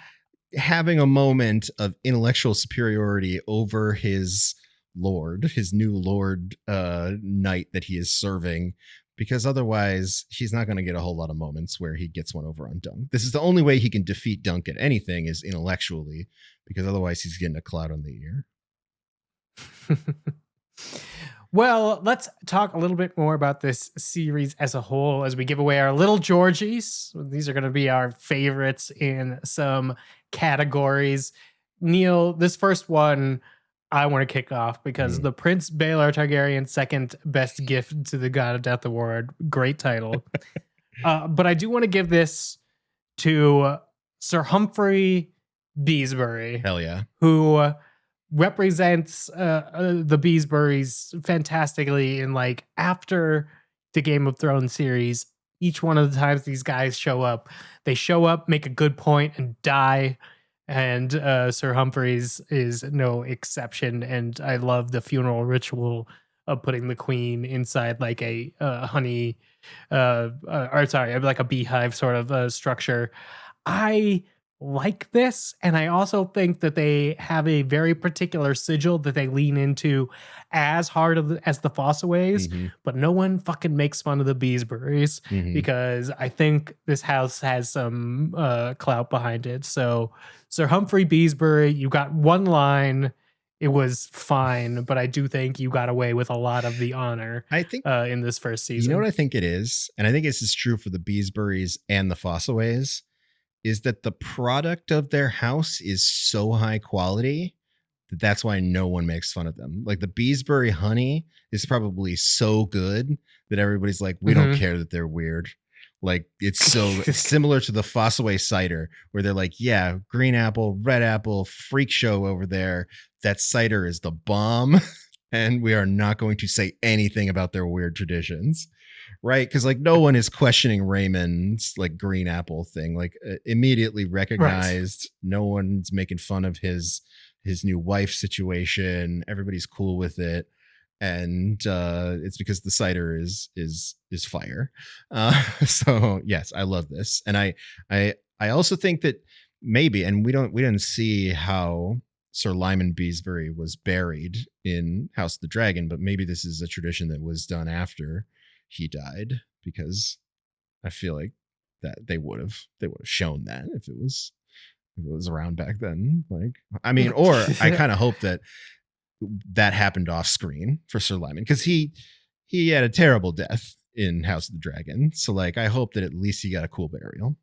having a moment of intellectual superiority over his lord, his new lord knight that he is serving, because otherwise he's not going to get a whole lot of moments where he gets one over on Dunk. This is the only way he can defeat Dunk at anything is intellectually, because otherwise he's getting a cloud on the ear. Well, let's talk a little bit more about this series as a whole as we give away our little Georgies. These are going to be our favorites in some categories. Neil, this first one I want to kick off because the Prince Baelor Targaryen second best gift to the God of Death Award. Great title. But I do want to give this to Sir Humphrey Beesbury. Hell yeah. Who represents the Beesburys fantastically in like after the Game of Thrones series, each one of the times these guys show up, they show up, make a good point, and die. And Sir Humphreys is no exception. And I love the funeral ritual of putting the queen inside like a honey, or sorry, like a beehive sort of structure. I like this, and I also think that they have a very particular sigil that they lean into as hard as the Fossaways, but no one fucking makes fun of the Beesburys because I think this house has some clout behind it. So Sir Humphrey Beesbury, you got one line. It was fine, but I do think you got away with a lot of the honor. I think in this first season. You know what I think it is, and I think this is true for the Beesburys and the Fossaways, is that the product of their house is so high quality that that's why no one makes fun of them. Like the Beesbury honey is probably so good that everybody's like, we don't care that they're weird. Like it's so similar to the Fossaway cider where they're like, yeah, green apple, red apple, freak show over there. That cider is the bomb. And we are not going to say anything about their weird traditions. Right. Because like no one is questioning Raymond's like green apple thing, like immediately recognized. Right. No one's making fun of his new wife situation. Everybody's cool with it. And it's because the cider is fire. So yes, I love this. And I also think that maybe, and we didn't see how Sir Lyman Beesbury was buried in House of the Dragon, but maybe this is a tradition that was done after he died, because I feel like that they would have shown that if it was around back then. Like, I mean, or I kind of hope that happened off screen for Sir Lyman, because he had a terrible death in House of the Dragon. So like, I hope that at least he got a cool burial.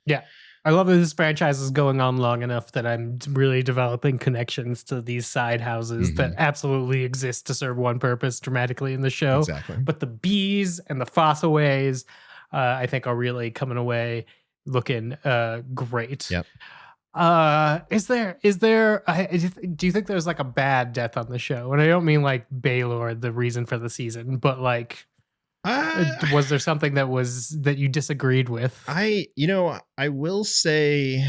Yeah. I love that this franchise is going on long enough that I'm really developing connections to these side houses that absolutely exist to serve one purpose dramatically in the show. Exactly. But the Bees and the Fossaways, I think, are really coming away looking great. Yep. Do you think there's like a bad death on the show? And I don't mean like Baylor, the reason for the season, but like, was there something that you disagreed with? I will say,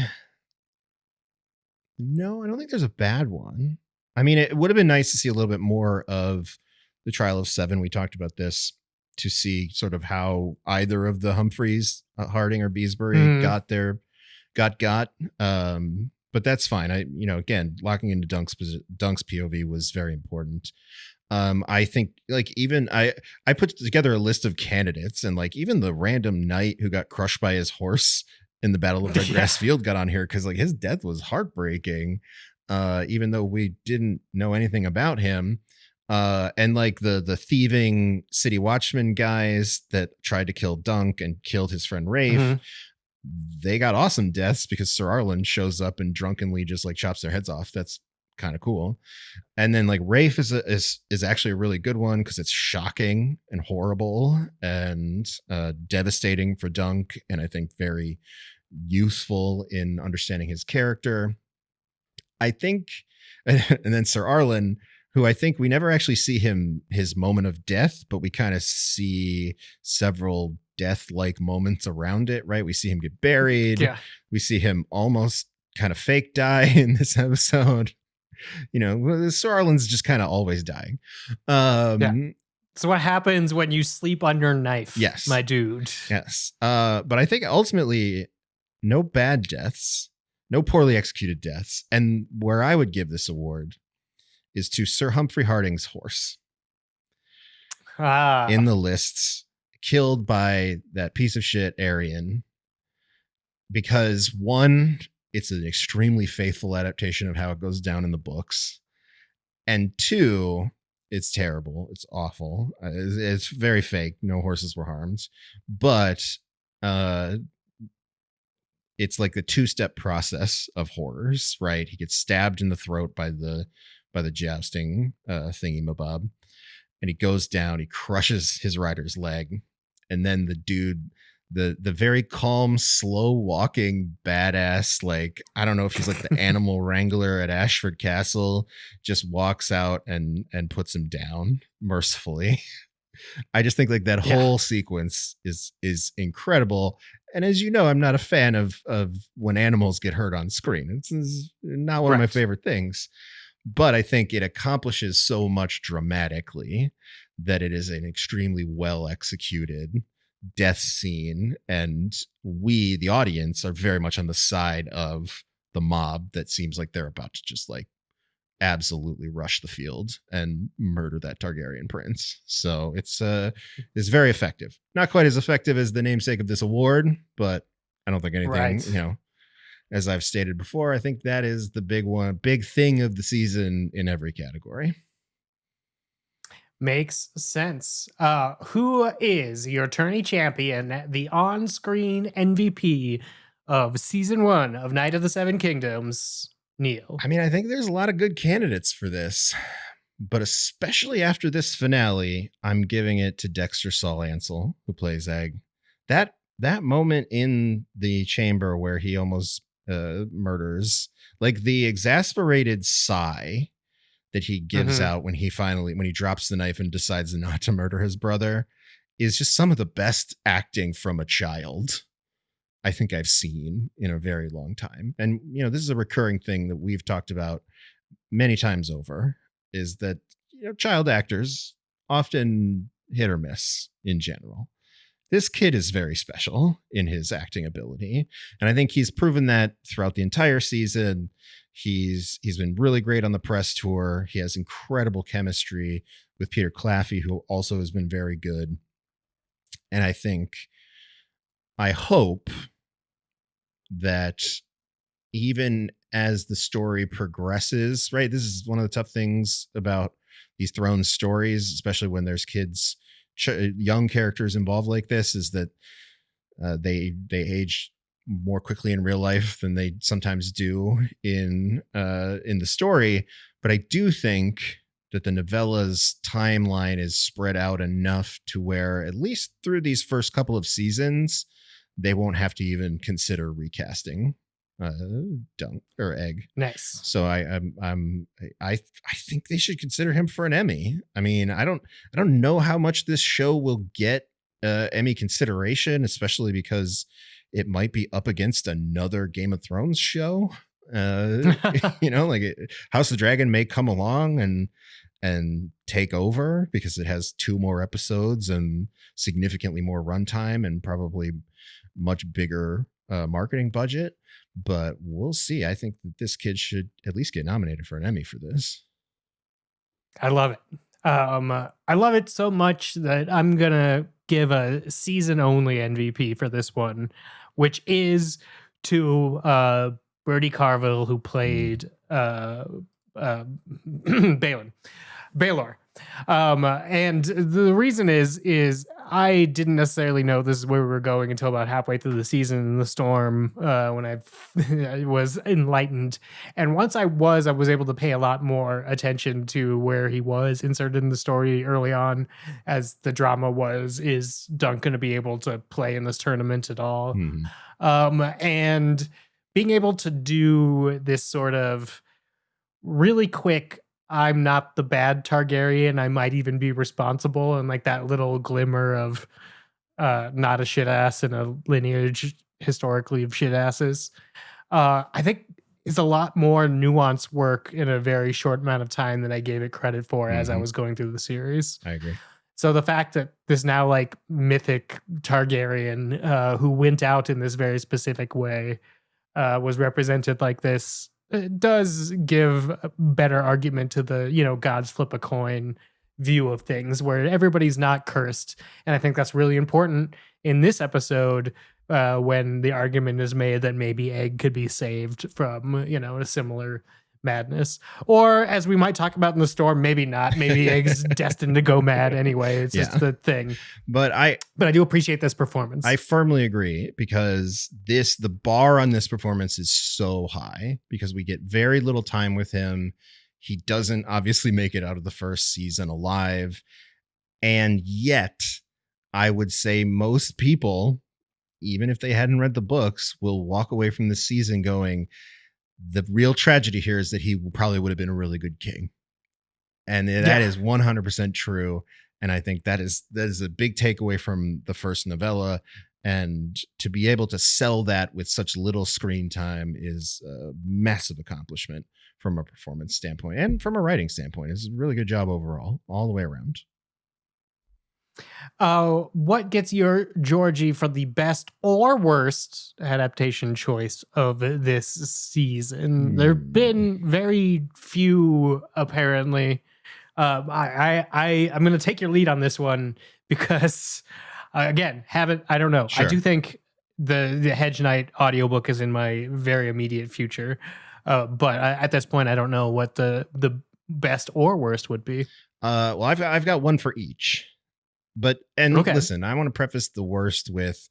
no, I don't think there's a bad one. I mean, it would have been nice to see a little bit more of the Trial of Seven. We talked about this, to see sort of how either of the Humphreys, Harding or Beesbury got. But that's fine. Again, locking into Dunk's POV was very important. I think like even I put together a list of candidates, and like even the random knight who got crushed by his horse in the Battle of Red Grass Field got on here, because like his death was heartbreaking, even though we didn't know anything about him. And like the thieving city watchman guys that tried to kill Dunk and killed his friend Rafe, they got awesome deaths because Sir Arlen shows up and drunkenly just like chops their heads off. That's kind of cool. And then like Rafe is actually a really good one, because it's shocking and horrible and devastating for Dunk, and I think very useful in understanding his character. I think, and then Sir Arlen, who I think we never actually see his moment of death, but we kind of see several death-like moments around it, right? We see him get buried. Yeah. We see him almost kind of fake die in this episode. Sir Arlen's just kind of always dying. So what happens when you sleep on your knife? Yes, my dude. Yes. But I think ultimately, no bad deaths, no poorly executed deaths. And where I would give this award is to Sir Humphrey Harding's horse. In the lists, killed by that piece of shit Arian, because one, it's an extremely faithful adaptation of how it goes down in the books, and two, it's terrible. It's awful. It's very fake. No horses were harmed, but it's like the two-step process of horrors, right? He gets stabbed in the throat by the jousting thingy mabob, and he goes down. He crushes his rider's leg, and then the dude, the very calm, slow walking badass, like I don't know if he's like the animal wrangler at Ashford Castle, just walks out and puts him down mercifully. I just think like that whole sequence is incredible. And as you know, I'm not a fan of when animals get hurt on screen. It's not one of my favorite things. But I think it accomplishes so much dramatically that it is an extremely well executed death scene. And we, the audience, are very much on the side of the mob that seems like they're about to just like absolutely rush the field and murder that Targaryen prince. So it's very effective. Not quite as effective as the namesake of this award, but I don't think anything, you know, as I've stated before, I think that is the big thing of the season in every category. Makes sense. Who is your tourney champion, the on-screen MVP of season 1 of Night of the Seven Kingdoms, Neil? I mean, I think there's a lot of good candidates for this, but especially after this finale, I'm giving it to Dexter Saul Ansel, who plays Egg. That moment in the chamber where he almost murders, like the exasperated sigh that he gives out when he drops the knife and decides not to murder his brother, is just some of the best acting from a child I think I've seen in a very long time. And, you know, this is a recurring thing that we've talked about many times over, is that, you know, child actors often hit or miss in general. This kid is very special in his acting ability. And I think he's proven that throughout the entire season. He's been really great on the press tour. He has incredible chemistry with Peter Claffey, who also has been very good. And I hope that even as the story progresses, right? This is one of the tough things about these Thrones stories, especially when there's kids, young characters involved like this, is that they age more quickly in real life than they sometimes do in the story. But I do think that the novella's timeline is spread out enough to where, at least through these first couple of seasons, they won't have to even consider recasting Dunk or Egg. Nice. So I think they should consider him for an Emmy. I mean, I don't know how much this show will get Emmy consideration, especially because it might be up against another Game of Thrones show. You know, like House of Dragon may come along and take over because it has 2 more episodes and significantly more runtime and probably much bigger marketing budget. But we'll see. I think that this kid should at least get nominated for an Emmy for this. I love it. I love it so much that I'm gonna give a season only MVP for this one, which is to Bertie Carvel, who played Baelor. And the reason is I didn't necessarily know this is where we were going until about halfway through the season in the storm, when I was enlightened. And once I was able to pay a lot more attention to where he was inserted in the story early on, as the drama is Dunk going to be able to play in this tournament at all? And being able to do this sort of really quick, I'm not the bad Targaryen, I might even be responsible, and like that little glimmer of not a shit ass in a lineage historically of shit asses, I think is a lot more nuanced work in a very short amount of time than I gave it credit for as I was going through the series. I agree. So the fact that this now like mythic Targaryen who went out in this very specific way was represented like this, it does give a better argument to the, you know, gods flip a coin view of things where everybody's not cursed. And I think that's really important in this episode, when the argument is made that maybe Egg could be saved from, you know, a similar madness. Or as we might talk about in the storm, maybe not. Maybe Egg's destined to go mad anyway. It's just the thing. But I do appreciate this performance. I firmly agree, because the bar on this performance is so high because we get very little time with him. He doesn't obviously make it out of the first season alive. And yet I would say most people, even if they hadn't read the books, will walk away from the season going, the real tragedy here is that he probably would have been a really good king. And that is 100% true. And I think that is a big takeaway from the first novella. And to be able to sell that with such little screen time is a massive accomplishment from a performance standpoint and from a writing standpoint. It's a really good job overall, all the way around. What gets your Georgie for the best or worst adaptation choice of this season? There have been very few, apparently. I'm going to take your lead on this one because, again, I don't know. Sure. I do think the Hedge Knight audiobook is in my very immediate future. But at this point, I don't know what the best or worst would be. Well, I've got one for each. But listen, I want to preface the worst with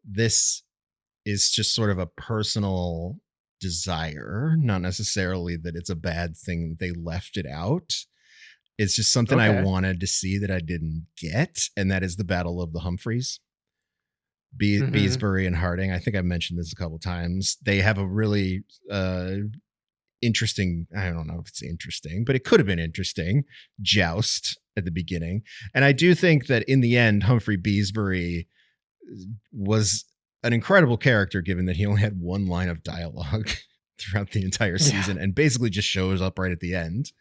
this is just sort of a personal desire, not necessarily that it's a bad thing that they left it out. It's just something I wanted to see that I didn't get, and that is the Battle of the Humphreys. Beesbury and Harding. I think I've mentioned this a couple times. They have a really interesting, I don't know if it's interesting, but it could have been interesting, joust at the beginning. And I do think that in the end, Humphrey Beesbury was an incredible character, given that he only had one line of dialogue throughout the entire season and basically just shows up right at the end.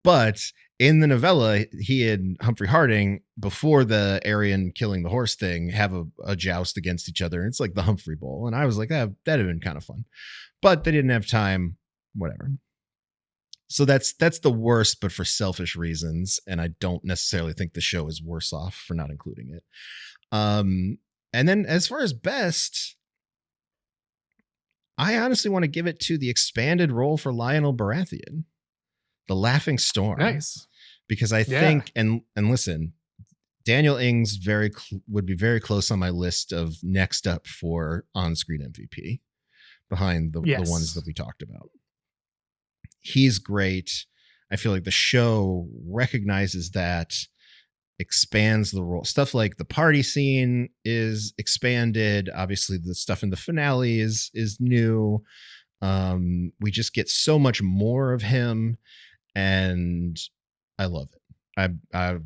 But in the novella, he and Humphrey Harding, before the Aryan killing the horse thing, have a joust against each other. And it's like the Humphrey Bowl. And I was like, that'd have been kind of fun. But they didn't have time, whatever. So that's the worst, but for selfish reasons. And I don't necessarily think the show is worse off for not including it. And then as far as best, I honestly want to give it to the expanded role for Lionel Baratheon, the Laughing Storm. Nice. Because I think, and listen, Daniel Ings would be very close on my list of next up for on-screen MVP behind the ones that we talked about. He's great. I feel like the show recognizes that, expands the role. Stuff like the party scene is expanded. Obviously, the stuff in the finale is new. We just get so much more of him, and I love it.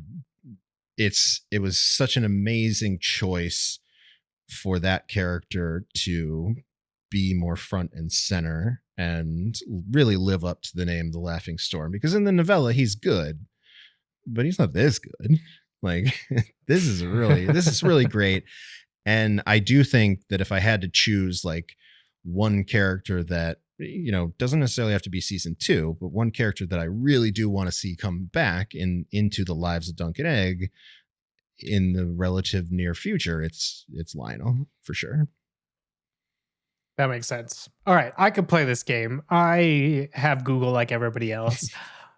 It was such an amazing choice for that character to be more front and center and really live up to the name The Laughing Storm, because in the novella he's good, but he's not this good. Like this is really great. And I do think that if I had to choose like one character that, you know, doesn't necessarily have to be season 2, but one character that I really do want to see come back into the lives of Dunk and Egg in the relative near future, it's Lionel for sure. That makes sense. All right, I could play this game. I have Google like everybody else.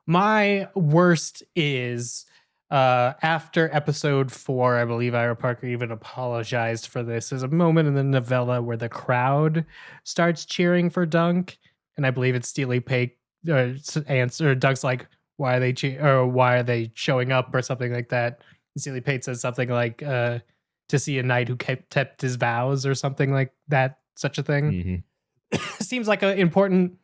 My worst is after episode 4, I believe Ira Parker even apologized for this. There's a moment in the novella where the crowd starts cheering for Dunk, and I believe it's Steely Pate answer. Dunk's like, "Why are they showing up?" or something like that. And Steely Pate says something like, "To see a knight who kept his vows," or something like that. Such a thing. Seems like an important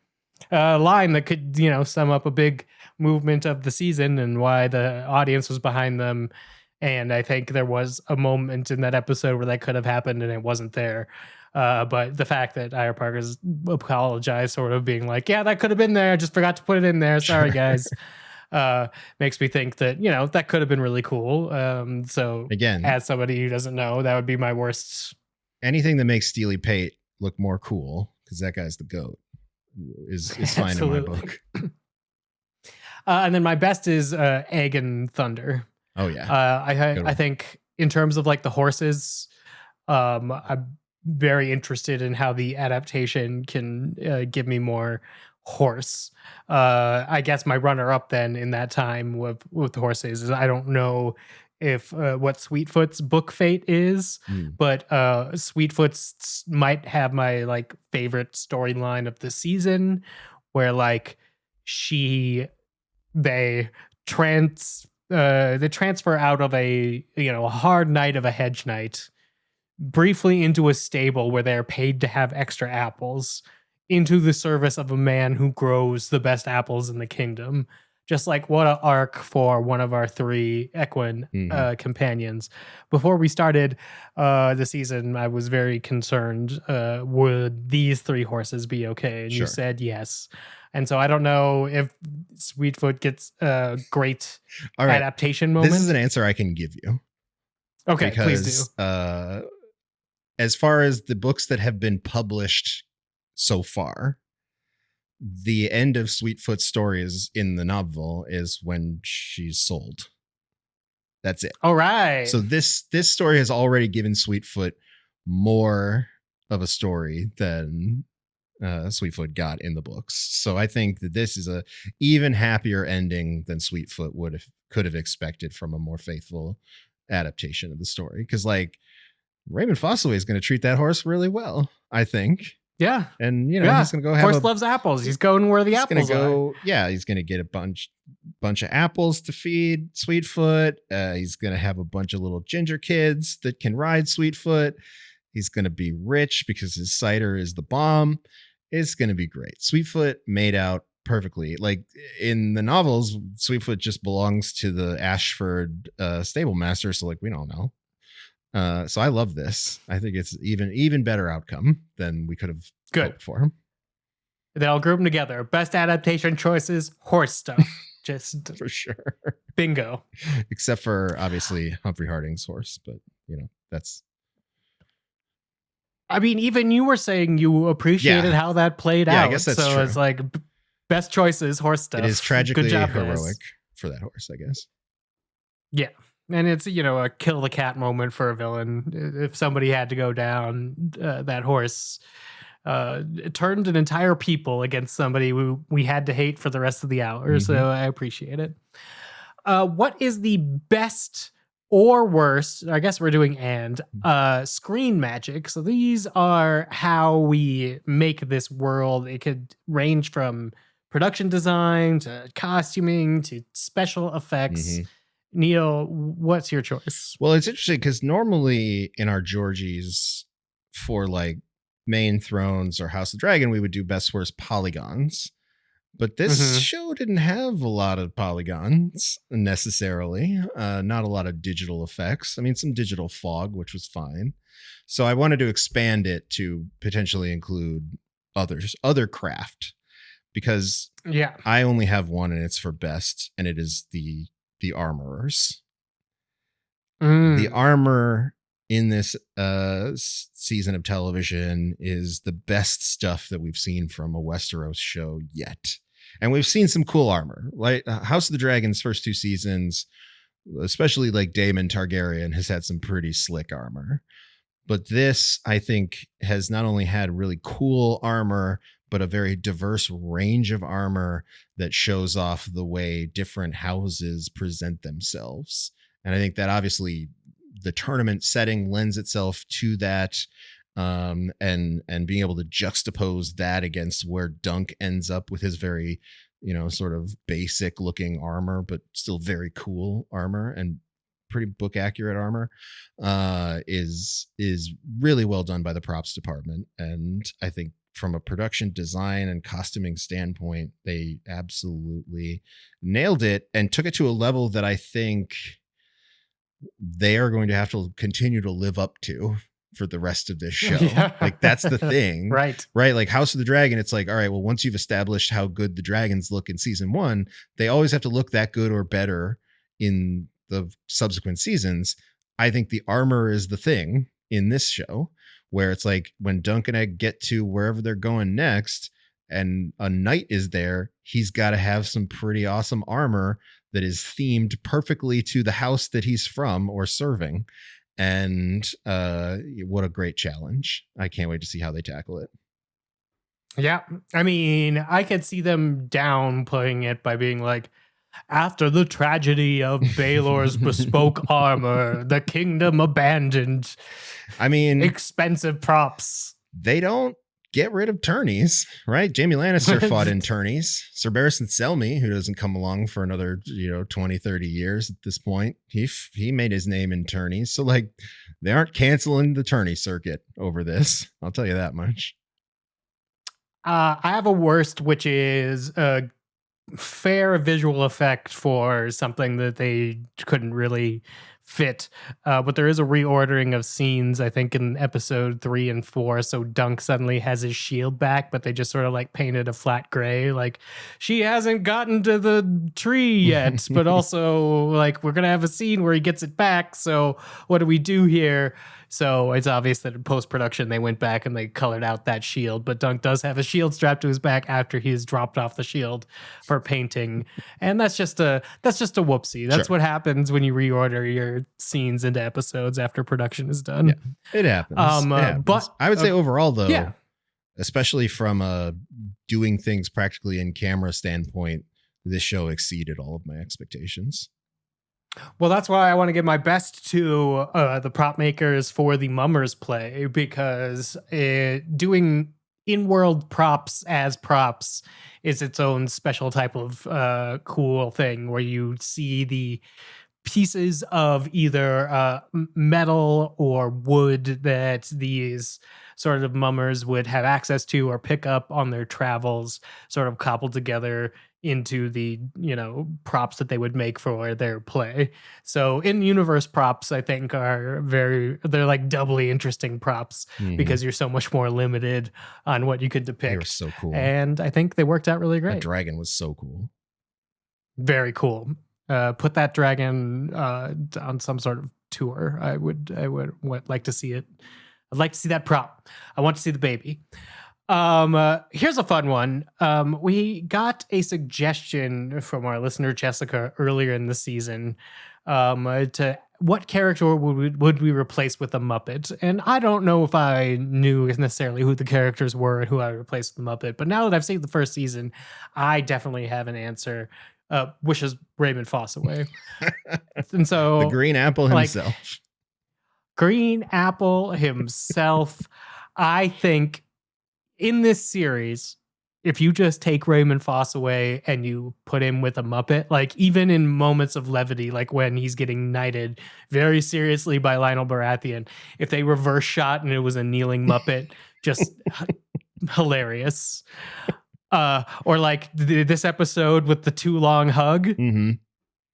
line that could, you know, sum up a big movement of the season and why the audience was behind them. And I think there was a moment in that episode where that could have happened and it wasn't there. But the fact that Ira Parker's apologized, sort of being like, yeah, that could have been there. I just forgot to put it in there. Sorry, guys. Makes me think that, you know, that could have been really cool. So again, as somebody who doesn't know, that would be my worst. Anything that makes Steely Pate look more cool, because that guy's the GOAT, is fine in my book. And then my best is Egg and Thunder. Oh yeah. I think in terms of like the horses, I'm very interested in how the adaptation can give me more horse. I guess my runner up then in that time with horses is, I don't know if what Sweetfoot's book fate is, but Sweetfoot's might have my like favorite storyline of the season, where like they transfer out of a, you know, a hard night of a hedge knight briefly into a stable where they're paid to have extra apples, into the service of a man who grows the best apples in the kingdom. Just like what an arc for one of our 3 equine companions. Before we started the season, I was very concerned. Would these 3 horses be okay? And you Sure. said yes. And so I don't know if Sweetfoot gets a great All right. adaptation moment. This is an answer I can give you. Okay, because, please do. As far as the books that have been published so far, the end of Sweetfoot's story is in the novel is when she's sold. That's it. All right. So this story has already given Sweetfoot more of a story than Sweetfoot got in the books. So I think that this is a even happier ending than Sweetfoot could have expected from a more faithful adaptation of the story. Because like Raymond Fossaway is going to treat that horse really well, I think. Yeah. And he's going to go have horse loves apples. He's going where the apples are. Yeah, he's going to get a bunch of apples to feed Sweetfoot. He's going to have a bunch of little ginger kids that can ride Sweetfoot. He's going to be rich because his cider is the bomb. It's going to be great. Sweetfoot made out perfectly. Like in the novels, Sweetfoot just belongs to the Ashford stable master. So like, we don't know. So I love this. I think it's even better outcome than we could have hoped for. Then I'll group them together. Best adaptation choices, horse stuff. Just for sure. Bingo. Except for obviously Humphrey Harding's horse, but that's. I mean, even you were saying you appreciated how that played out. I guess that's so true. It's like best choices, horse stuff. It is tragically Good job, heroic guys. for that horse, I guess. Yeah. And it's, a kill the cat moment for a villain. If somebody had to go down, that horse it turned an entire people against somebody we had to hate for the rest of the hour. So I appreciate it. What is the best or worst, I guess we're doing screen magic. So these are how we make this world. It could range from production design to costuming to special effects. Neil, what's your choice? Well, it's interesting because normally in our Georgies for like Main Thrones or House of Dragon, we would do best worst polygons. But this show didn't have a lot of polygons necessarily. Not a lot of digital effects. I mean, some digital fog, which was fine. So I wanted to expand it to potentially include other craft, because I only have one and it's for best, and it is the armorers. The armor in this season of television is the best stuff that we've seen from a Westeros show yet. And we've seen some cool armor. Like House of the Dragon's first 2 seasons, especially like Daemon Targaryen, has had some pretty slick armor. But this, I think, has not only had really cool armor, but a very diverse range of armor that shows off the way different houses present themselves. And I think that obviously the tournament setting lends itself to that, and being able to juxtapose that against where Dunk ends up with his very, sort of basic looking armor, but still very cool armor and pretty book accurate armor, is really well done by the props department. And I think from a production design and costuming standpoint, they absolutely nailed it and took it to a level that I think they are going to have to continue to live up to for the rest of this show. Like that's the thing. Right. Like House of the Dragon, it's like, all right, well, once you've established how good the dragons look in season 1, they always have to look that good or better in the subsequent seasons. I think the armor is the thing in this show, where it's like when Dunk and Egg get to wherever they're going next and a knight is there, he's got to have some pretty awesome armor that is themed perfectly to the house that he's from or serving. And what a great challenge. I can't wait to see how they tackle it. Yeah. I mean, I could see them downplaying it by being like, after the tragedy of Baelor's bespoke armor, the kingdom abandoned. I mean, expensive props. They don't get rid of tourneys, right? Jaime Lannister fought in tourneys. Sir Barristan Selmy, who doesn't come along for another 20, 30 years at this point, he made his name in tourneys. So like they aren't canceling the tourney circuit over this. I'll tell you that much. I have a worst, which is fair visual effect for something that they couldn't really fit. But there is a reordering of scenes, I think, in episode 3 and 4. So Dunk suddenly has his shield back, but they just sort of like painted a flat gray. Like, she hasn't gotten to the tree yet, but also like we're gonna have a scene where he gets it back. So what do we do here? So it's obvious that in post-production they went back and they colored out that shield, but Dunk does have a shield strapped to his back after he's dropped off the shield for painting. And that's just a whoopsie. That's Sure. what happens when you reorder your scenes into episodes after production is done. Yeah, it happens. It happens. But I would say overall, though, yeah. especially from a doing things practically in camera standpoint, this show exceeded all of my expectations. Well, that's why I want to give my best to the prop makers for the Mummers play, because doing in-world props as props is its own special type of cool thing where you see the pieces of either metal or wood that these sort of mummers would have access to or pick up on their travels, sort of cobbled together into the, you know, props that they would make for their play. So in universe props, I think they're like doubly interesting props because you're so much more limited on what you could depict. They were so cool. And I think they worked out really great. That dragon was so cool. Very cool. Put that dragon on some sort of tour. I would like to see it. I'd like to see that prop. I want to see the baby. Here's a fun one. We got a suggestion from our listener Jessica earlier in the season to what character would we replace with a Muppet? And I don't know if I knew necessarily who the characters were and who I would replace with the Muppet, but now that I've seen the first season, I definitely have an answer. Which is Raymond Fossaway. And so the Green Apple himself. Like, Green Apple himself. I think in this series, if you just take Raymond Fossaway and you put him with a Muppet, like even in moments of levity, like when he's getting knighted very seriously by Lionel Baratheon, if they reverse shot and it was a kneeling Muppet, just hilarious. Or like this episode with the too long hug.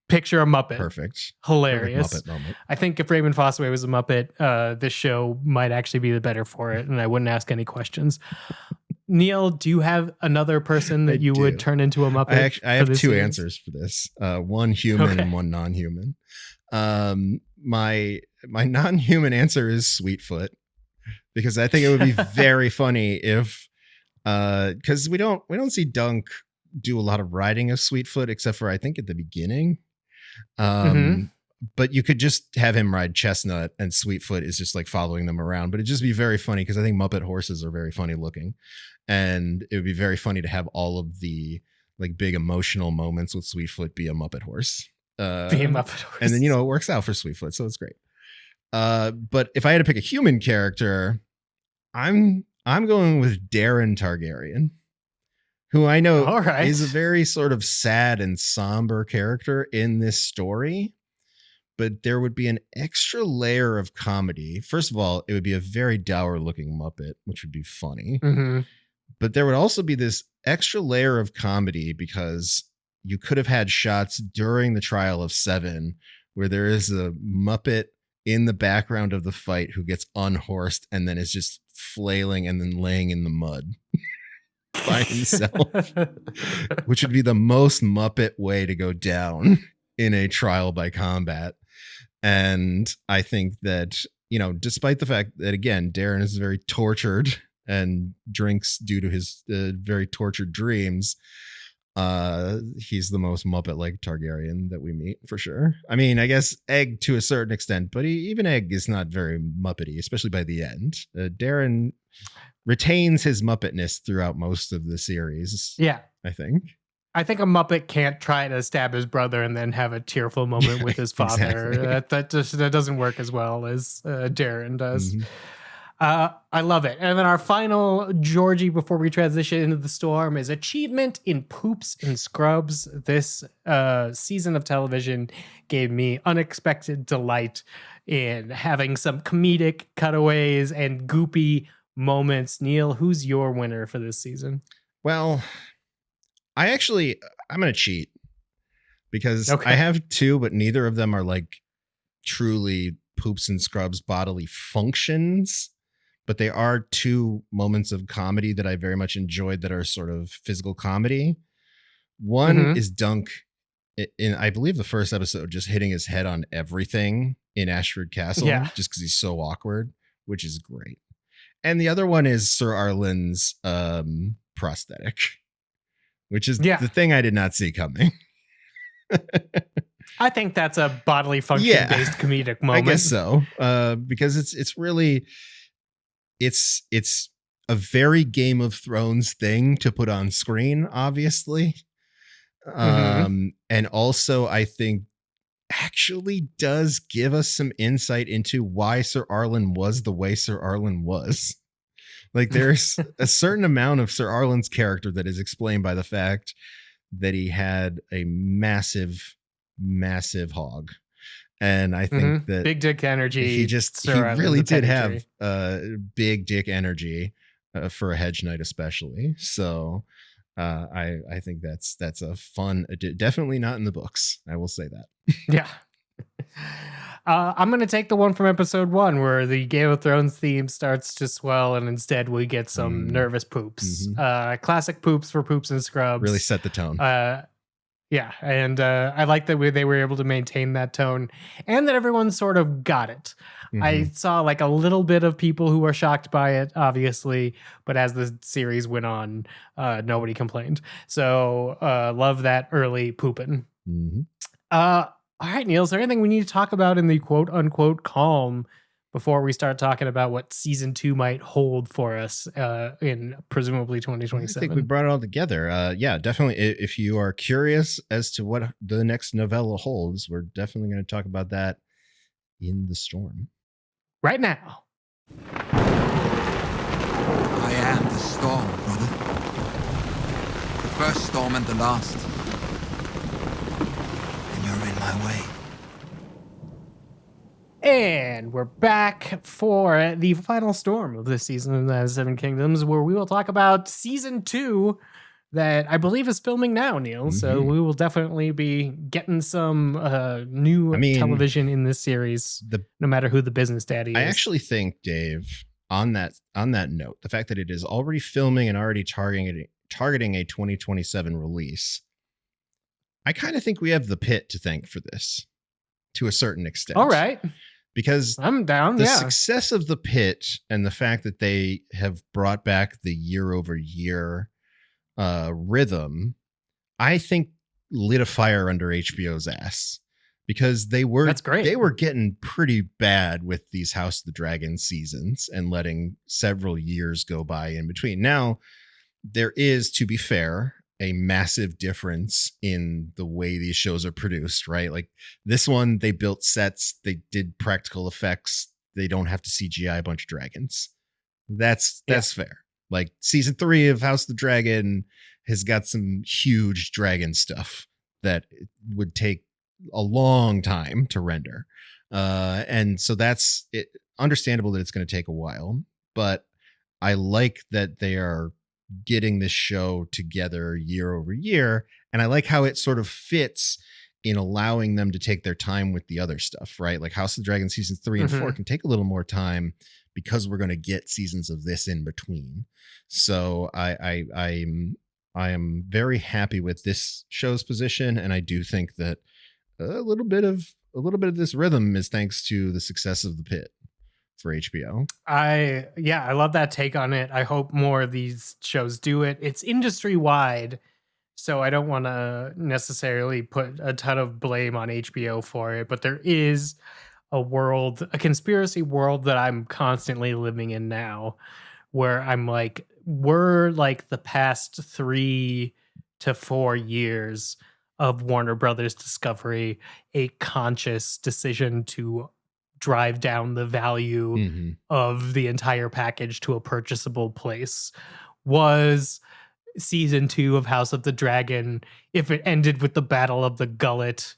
Picture a Muppet. Perfect. Hilarious. Perfect Muppet moment. I think if Raymond Fossaway was a Muppet, this show might actually be the better for it, and I wouldn't ask any questions. Neil, do you have another person that you would turn into a Muppet? I have two answers for this. One human and one non-human. My non-human answer is Sweetfoot, because I think it would be very funny if because we don't see Dunk do a lot of riding of Sweetfoot except for I think at the beginning. But you could just have him ride Chestnut and Sweetfoot is just like following them around. But it'd just be very funny because I think Muppet horses are very funny looking. And it would be very funny to have all of the like big emotional moments with Sweetfoot be a Muppet horse. Be a Muppet horse. And then, you know, it works out for Sweetfoot. So it's great. But if I had to pick a human character, I'm going with Darren Targaryen, who I know is a very sort of sad and somber character in this story. But there would be an extra layer of comedy. First of all, it would be a very dour looking Muppet, which would be funny. But there would also be this extra layer of comedy because you could have had shots during the trial of 7 where there is a Muppet in the background of the fight who gets unhorsed and then is just flailing and then laying in the mud by himself, which would be the most Muppet way to go down in a trial by combat. And I think that, you know, despite the fact that, again, Darren is very tortured and drinks due to his very tortured dreams, he's the most Muppet-like Targaryen that we meet for sure. I mean, I guess Egg to a certain extent, but even Egg is not very Muppety, especially by the end. Darren retains his Muppetness throughout most of the series. Yeah, I think a Muppet can't try to stab his brother and then have a tearful moment with his father. Exactly. That doesn't work as well as Darren does. I love it. And then our final Georgie before we transition into the storm is achievement in poops and scrubs. This season of television gave me unexpected delight in having some comedic cutaways and goopy moments. Neil, who's your winner for this season? Well, I'm going to cheat because Okay. I have two, but neither of them are like truly Poops and Scrubs bodily functions. But they are two moments of comedy that I very much enjoyed that are sort of physical comedy. One Mhm. is Dunk in, I believe, the first episode, just hitting his head on everything in Ashford Castle, Yeah. just because he's so awkward, which is great. And the other one is Sir Arlen's prosthetic, which is Yeah. the thing I did not see coming. I think that's a bodily function-based comedic moment. I guess so, because it's really it's a very Game of Thrones thing to put on screen, obviously. And also I think actually does give us some insight into why Sir Arlen was the way Sir Arlen was. Like there's a certain amount of Sir Arlen's character that is explained by the fact that he had a massive hog. And I think that big dick energy. he really did have big dick energy for a hedge knight, especially. So I think that's a fun, definitely not in the books. I will say that. Yeah. I'm going to take the one from episode 1 where the Game of Thrones theme starts to swell and instead we get some nervous poops. Classic poops for Poops and Scrubs. Really set the tone. Yeah, and I like that they were able to maintain that tone and that everyone sort of got it. I saw like a little bit of people who were shocked by it, obviously, but as the series went on, nobody complained. So love that early pooping. All right, Neil, is there anything we need to talk about in the quote unquote calm before we start talking about what season 2 might hold for us in presumably 2027? I think we brought it all together. Yeah, definitely. If you are curious as to what the next novella holds, we're definitely going to talk about that in the storm. Right now. I am the storm, brother. The first storm and the last. And you're in my way. And we're back for the final storm of this season of the Seven Kingdoms, where we will talk about season 2 that I believe is filming now, Neil. So we will definitely be getting some new television in this series, no matter who the business daddy is. I actually think, Dave, on that note, the fact that it is already filming and already targeting a 2027 release, I kind of think we have the pit to thank for this to a certain extent. All right. Because I'm down. The success of the pit and the fact that they have brought back the year-over-year rhythm, I think lit a fire under HBO's ass, because they were getting pretty bad with these House of the Dragon seasons and letting several years go by in between. Now, there is, to be fair, a massive difference in the way these shows are produced, right? Like this one, they built sets, they did practical effects, they don't have to CGI a bunch of dragons. That's fair. Like season 3 of House of the Dragon has got some huge dragon stuff that would take a long time to render. And so that's it, understandable that it's going to take a while, but I like that they are getting this show together year over year. And I like how it sort of fits in allowing them to take their time with the other stuff, right? Like House of the Dragon seasons 3 and 4 can take a little more time because we're going to get seasons of this in between. So I am very happy with this show's position. And I do think that a little bit of this rhythm is thanks to the success of the pit for HBO. I love that take on it. I hope more of these shows do it. It's industry wide, so I don't want to necessarily put a ton of blame on HBO for it, but there is a conspiracy world that I'm constantly living in now, where I'm like, we're like the past 3 to 4 years of Warner Brothers Discovery, a conscious decision to drive down the value of the entire package to a purchasable place. Was season 2 of House of the Dragon, if it ended with the Battle of the Gullet,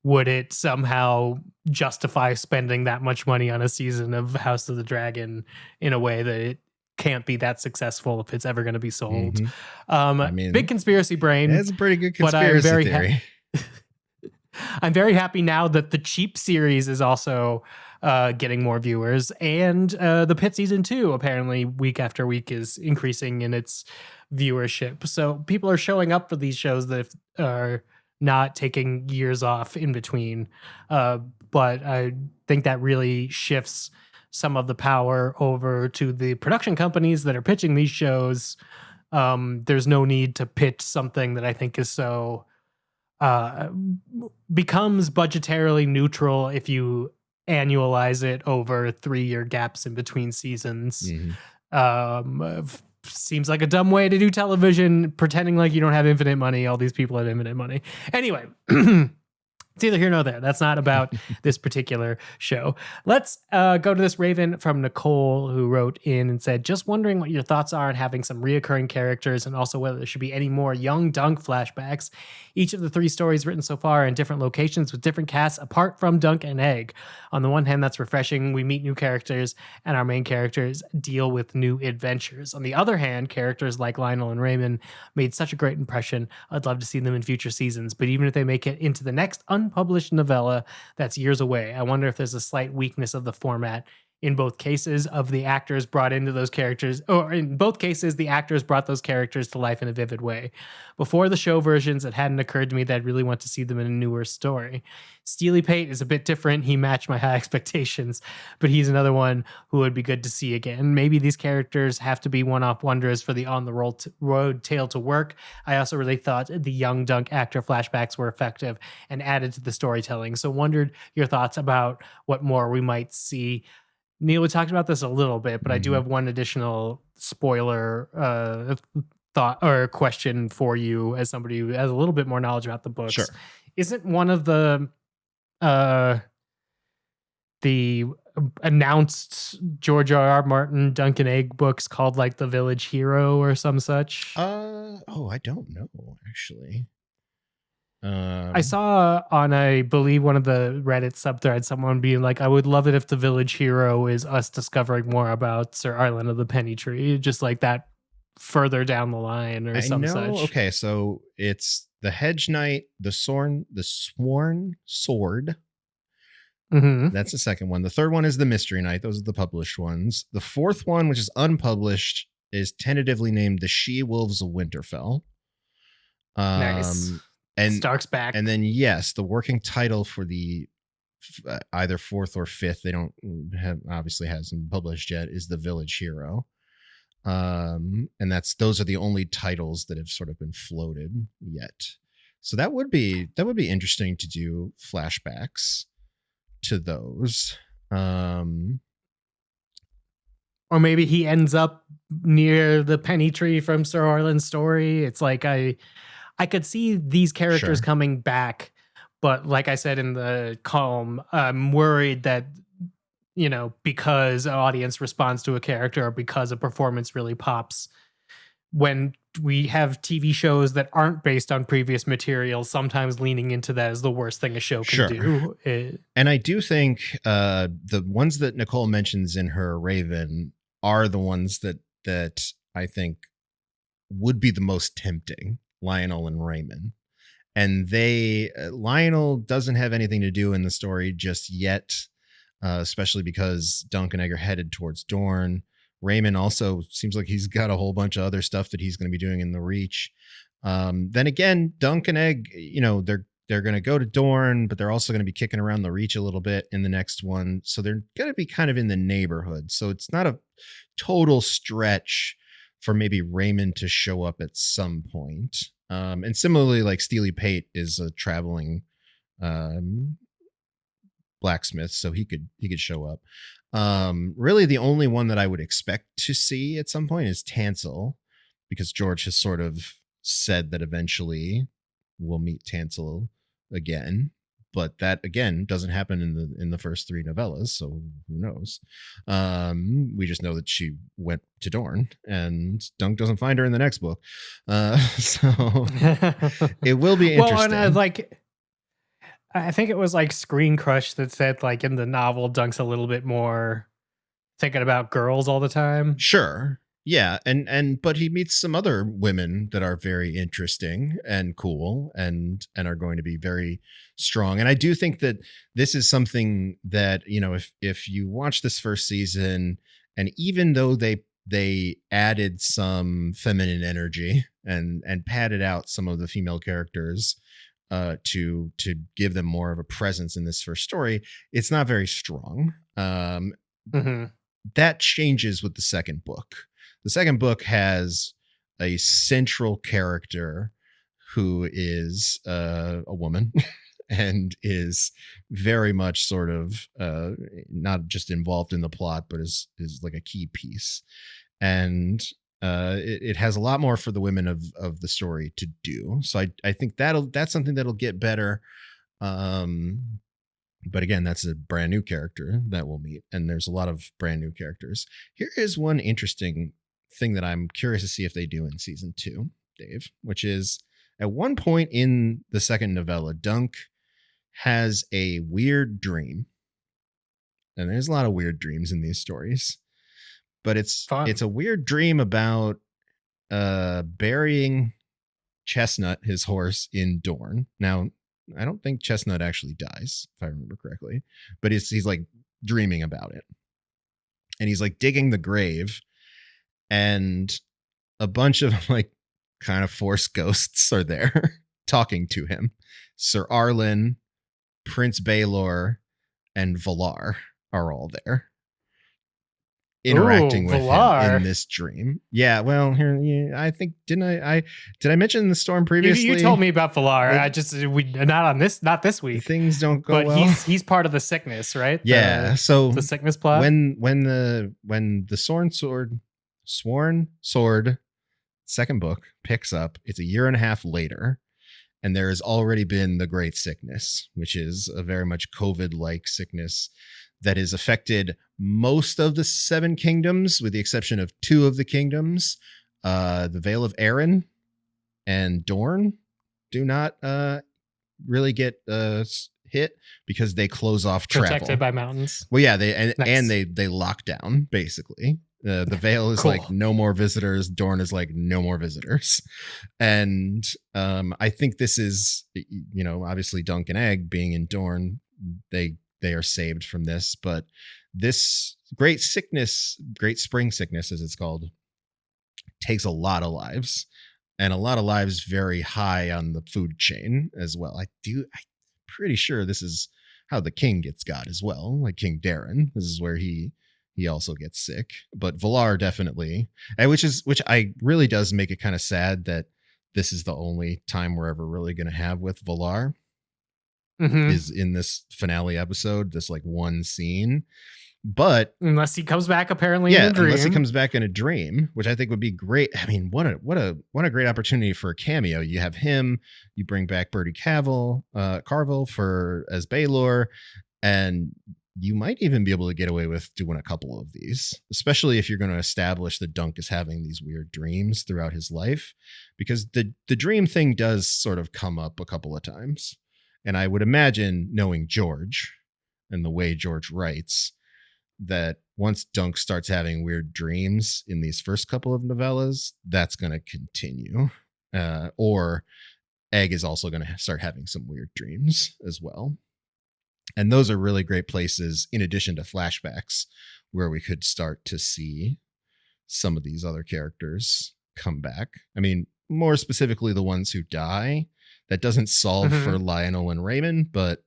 would it somehow justify spending that much money on a season of House of the Dragon in a way that can't be that successful if it's ever going to be sold. Mhm. I mean, big conspiracy brain. It's a pretty good but I'm conspiracy very theory. I'm very happy now that the Cheap series is also getting more viewers, and the Pit season 2 apparently week after week is increasing in its viewership. So people are showing up for these shows that are not taking years off in between. But I think that really shifts some of the power over to the production companies that are pitching these shows. There's no need to pitch something that I think is so becomes budgetarily neutral if you annualize it over 3-year gaps in between seasons. Seems like a dumb way to do television, pretending like you don't have infinite money. All these people have infinite money. Anyway, it's either here nor there. That's not about this particular show. Let's go to this Raven from Nicole, who wrote in and said, just wondering what your thoughts are on having some reoccurring characters and also whether there should be any more young Dunk flashbacks. Each of the 3 stories written so far in different locations with different casts apart from Dunk and Egg. On the one hand, that's refreshing. We meet new characters and our main characters deal with new adventures. On the other hand, characters like Lionel and Raymond made such a great impression. I'd love to see them in future seasons, but even if they make it into the next unpublished novella that's years away, I wonder if there's a slight weakness of the format. In both cases of the actors brought into those characters, or in both cases, the actors brought those characters to life in a vivid way. Before the show versions, it hadn't occurred to me that I'd really want to see them in a newer story. Steely Pate is a bit different. He matched my high expectations, but he's another one who would be good to see again. Maybe these characters have to be one-off wonders for the on-the-road tale to work. I also really thought the young Dunk actor flashbacks were effective and added to the storytelling. So wondered your thoughts about what more we might see. Neil, we talked about this a little bit, but I do have one additional spoiler thought or question for you as somebody who has a little bit more knowledge about the books. Sure. Isn't one of the announced George R.R. Martin Dunk and Egg books called like The Village Hero or some such? I don't know, actually. I saw on, I believe, one of the Reddit subthreads, someone being like, I would love it if the Village Hero is us discovering more about Sir Island of the Penny Tree, just like that further down the line or some such. Okay, so it's the Hedge Knight, the Sworn Sword. That's the second one. The third one is the Mystery Knight. Those are the published ones. The fourth one, which is unpublished, is tentatively named The She-Wolves of Winterfell. Nice. And Stark's back. And then, yes, the working title for the either fourth or fifth, they don't have, obviously hasn't published yet, is The Village Hero. And those are the only titles that have sort of been floated yet. So that would be interesting to do flashbacks to those. Or maybe he ends up near the Penny Tree from Sir Orlan's story. It's like I could see these characters coming back, but like I said in the column, I'm worried that, because an audience responds to a character or because a performance really pops, when we have TV shows that aren't based on previous material, sometimes leaning into that is the worst thing a show can do. And I do think the ones that Nicole mentions in her Raven are the ones that I think would be the most tempting. Lionel and Raymond, and Lionel doesn't have anything to do in the story just yet, especially because Dunk and Egg are headed towards Dorne. Raymond also seems like he's got a whole bunch of other stuff that he's going to be doing in the Reach. Then again, Dunk and Egg, they're going to go to Dorne, but they're also going to be kicking around the Reach a little bit in the next one, so they're going to be kind of in the neighborhood. So it's not a total stretch for maybe Raymond to show up at some point. And similarly, like Steely Pate is a traveling blacksmith, so he could show up. Really the only one that I would expect to see at some point is Tansel, because George has sort of said that eventually we'll meet Tansel again. But that again doesn't happen in the first 3 novellas, so who knows? We just know that she went to Dorne, and Dunk doesn't find her in the next book. So it will be interesting. Well, and I think it was like Screen Crush that said like in the novel, Dunk's a little bit more thinking about girls all the time. Sure. Yeah, and but he meets some other women that are very interesting and cool and are going to be very strong. And I do think that this is something that, if you watch this first season, and even though they added some feminine energy and padded out some of the female characters to give them more of a presence in this first story, it's not very strong. Mhm. That changes with the second book. The second book has a central character who is a woman and is very much sort of not just involved in the plot, but is like a key piece. And it has a lot more for the women of the story to do. So I think that's something that'll get better. But again, that's a brand new character that we'll meet, and there's a lot of brand new characters. Here is one interesting thing that I'm curious to see if they do in season 2, Dave, which is at one point in the second novella, Dunk has a weird dream. And there's a lot of weird dreams in these stories. But it's a weird dream about burying Chestnut, his horse, in Dorne. Now, I don't think Chestnut actually dies, if I remember correctly, but he's like dreaming about it. And he's like digging the grave, and a bunch of like kind of force ghosts are there talking to him. Sir Arlen, Prince Baelor, and Valar are all there interacting with him in this dream. Yeah, well, here I think did I mention the storm previously? You told me about Valar. We not this week. Things don't go but well. He's part of the sickness, right? Yeah. So the sickness plot. When the Sworn Sword second book picks up, it's a year and a half later, and there has already been the Great Sickness, which is a very much COVID-like sickness that has affected most of the 7 kingdoms, with the exception of 2 of the kingdoms. The Vale of Arryn and Dorne do not really get hit because they close off travel. Protected by mountains. Well, yeah, they lock down basically. The Vale is like no more visitors. Dorne is like no more visitors. And I think this is, obviously Dunk and Egg being in Dorne, they are saved from this, but this great spring sickness, as it's called, takes a lot of lives, and a lot of lives very high on the food chain as well. I'm pretty sure this is how the king gets got as well, like King Darren. This is where he also gets sick, but Valar definitely, and which I really does make it kind of sad that this is the only time we're ever really going to have with Valar. Mm-hmm. Is in this finale episode, this like one scene. But unless he comes back apparently in a dream. Unless he comes back in a dream, which I think would be great. I mean, what a great opportunity for a cameo. You have him, you bring back Bertie Carvel as Baelor, and you might even be able to get away with doing a couple of these, especially if you're going to establish that Dunk is having these weird dreams throughout his life, because the dream thing does sort of come up a couple of times. And I would imagine, knowing George and the way George writes, that once Dunk starts having weird dreams in these first couple of novellas, that's going to continue. Or Egg is also going to start having some weird dreams as well. And those are really great places, in addition to flashbacks, where we could start to see some of these other characters come back. I mean, more specifically, the ones who die. That doesn't solve for Lionel and Raymond, but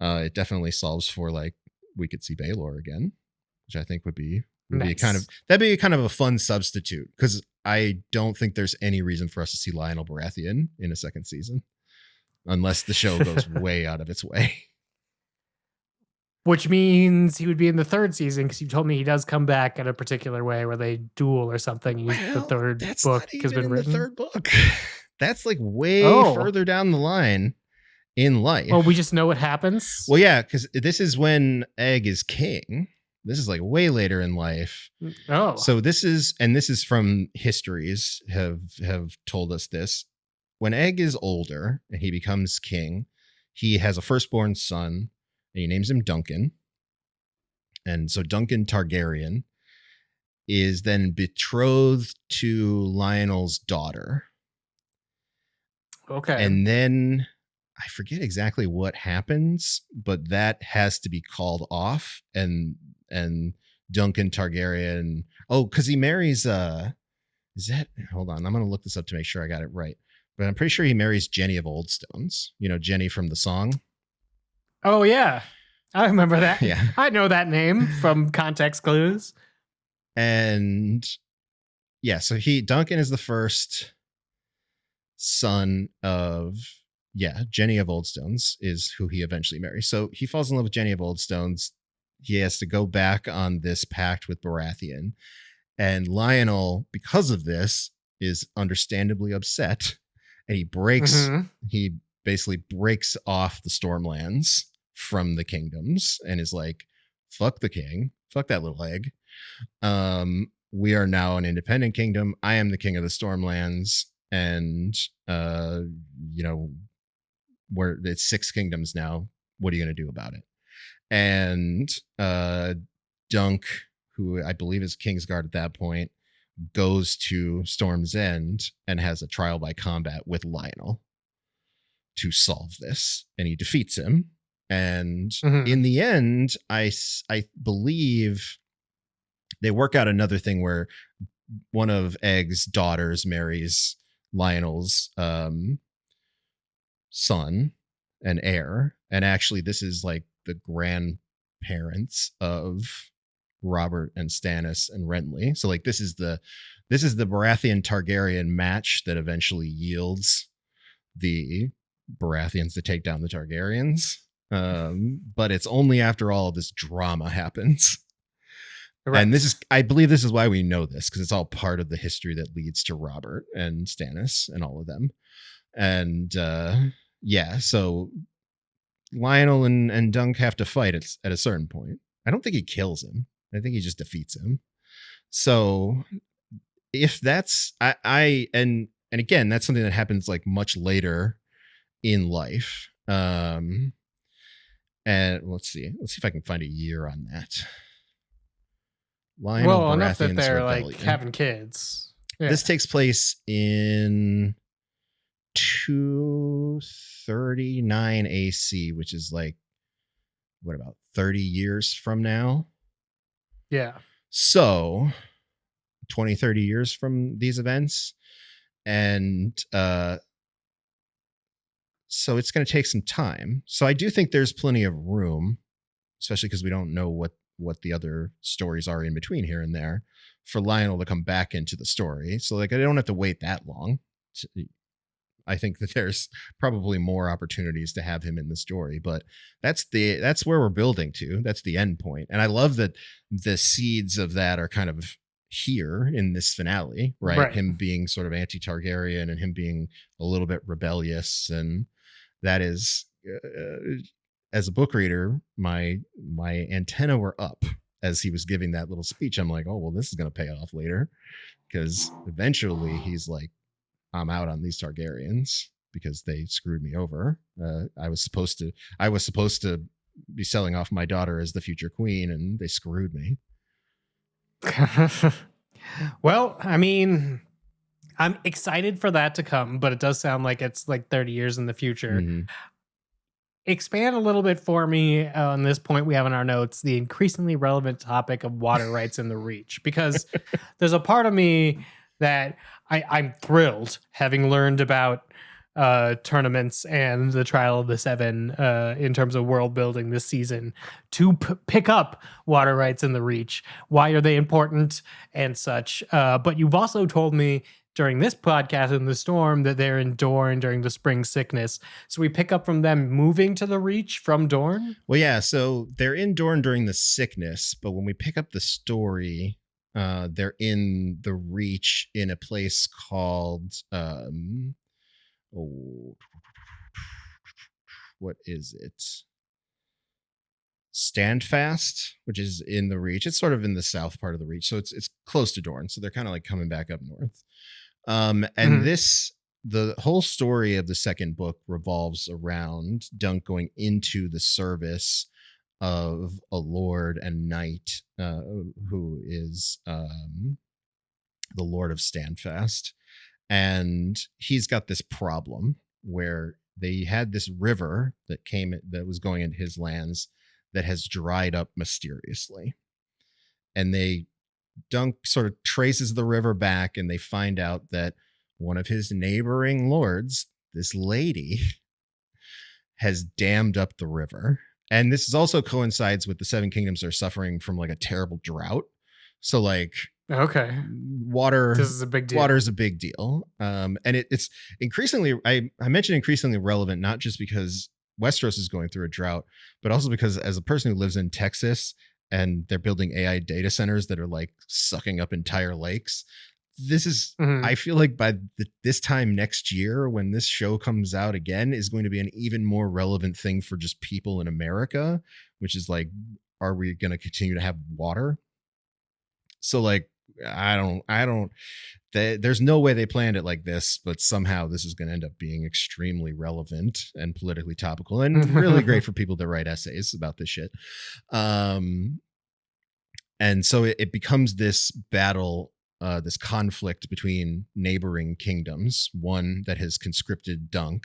it definitely solves for, like, we could see Baelor again, which I think would be kind of a fun substitute, because I don't think there's any reason for us to see Lionel Baratheon in a second season unless the show goes way out of its way. Which means he would be in the third season, because you told me he does come back in a particular way where they duel or something. The third book has been written. The third book. That's like way further down the line in life. Well, we just know what happens. Well, yeah, because this is when Egg is king. This is like way later in life. Oh, so this is from histories have told us this. When Egg is older and he becomes king, he has a firstborn son, and he names him Duncan. And so Duncan Targaryen. is then betrothed to Lionel's daughter. Okay. And then I forget exactly what happens, but that has to be called off. And Duncan Targaryen, because he marries hold on, I'm gonna look this up to make sure I got it right. But I'm pretty sure he marries Jenny of Oldstones. You know, Jenny from the song. Oh yeah, I remember that. Yeah. I know that name from context clues. And yeah, so Duncan is the first son of Jenny of Oldstones is who he eventually marries. So he falls in love with Jenny of Oldstones. He has to go back on this pact with Baratheon. And Lionel, because of this, is understandably upset. And he basically breaks off the Stormlands from the kingdoms and is like, fuck the king, fuck that little egg. We are now an independent kingdom. I am the king of the Stormlands. And, it's 6 kingdoms now. What are you going to do about it? And Dunk, who I believe is Kingsguard at that point, goes to Storm's End and has a trial by combat with Lionel to solve this. And he defeats him. And in the end, I believe they work out another thing where one of Egg's daughters marries Lionel's son and heir. And actually, this is like the grandparents of Robert and Stannis and Renly. So like this is the Baratheon Targaryen match that eventually yields the Baratheons to take down the Targaryens. But it's only after all of this drama happens. Right. And I believe this is why we know this, because it's all part of the history that leads to Robert and Stannis and all of them. And so Lionel and Dunk have to fight at a certain point. I don't think he kills him. I think he just defeats him. So if that's and again, that's something that happens like much later in life. And let's see if I can find a year on that. Lionel Baratheon's enough that they're rebellion. like having kids. Yeah. This takes place in 239 AC, which is like what, about 30 years from now? Yeah. So 20, 30 years from these events. And so it's going to take some time. So I do think there's plenty of room, especially because we don't know what the other stories are in between here and there, for Lionel to come back into the story. So like I don't have to wait that long. I think that there's probably more opportunities to have him in the story, but that's where we're building to. That's the end point. And I love that the seeds of that are kind of here in this finale, right? Him being sort of anti-Targaryen and him being a little bit rebellious. And that is, as a book reader, my antenna were up as he was giving that little speech. I'm like, oh, well, this is going to pay off later, because eventually he's like, I'm out on these Targaryens because they screwed me over. I was supposed to be selling off my daughter as the future queen, and they screwed me. Well, I mean, I'm excited for that to come, but it does sound like it's like 30 years in the future. Mm-hmm. Expand a little bit for me on this point we have in our notes, the increasingly relevant topic of water rights in the Reach, because there's a part of me that I'm thrilled, having learned about tournaments and the Trial of the Seven in terms of world building this season, to pick up water rights in the Reach. Why are they important and such? But you've also told me during this podcast in the Storm that they're in Dorne during the spring sickness. So we pick up from them moving to the Reach from Dorne? Well, yeah, so they're in Dorne during the sickness, but when we pick up the story, they're in the Reach in a place called what is it? Standfast, which is in the Reach. It's sort of in the south part of the Reach, so it's close to Dorne. So they're kind of like coming back up north. And the whole story of the second book revolves around Dunk going into the service of a lord and knight who is the Lord of Standfast. And he's got this problem where they had this river that was going into his lands that has dried up mysteriously. And Dunk sort of traces the river back, and they find out that one of his neighboring lords, this lady, has dammed up the river. And this is also coincides with the Seven Kingdoms are suffering from like a terrible drought. So like, okay, water, this is a big deal. Water is a big deal. And it's increasingly, I mentioned increasingly relevant, not just because Westeros is going through a drought, but also because as a person who lives in Texas and they're building AI data centers that are like sucking up entire lakes. This is, I feel like by this time next year, when this show comes out again, is going to be an even more relevant thing for just people in America, which is like, are we going to continue to have water? So like, there's no way they planned it like this, but somehow this is going to end up being extremely relevant and politically topical and really great for people to write essays about this shit. And so it becomes this battle, this conflict between neighboring kingdoms, one that has conscripted Dunk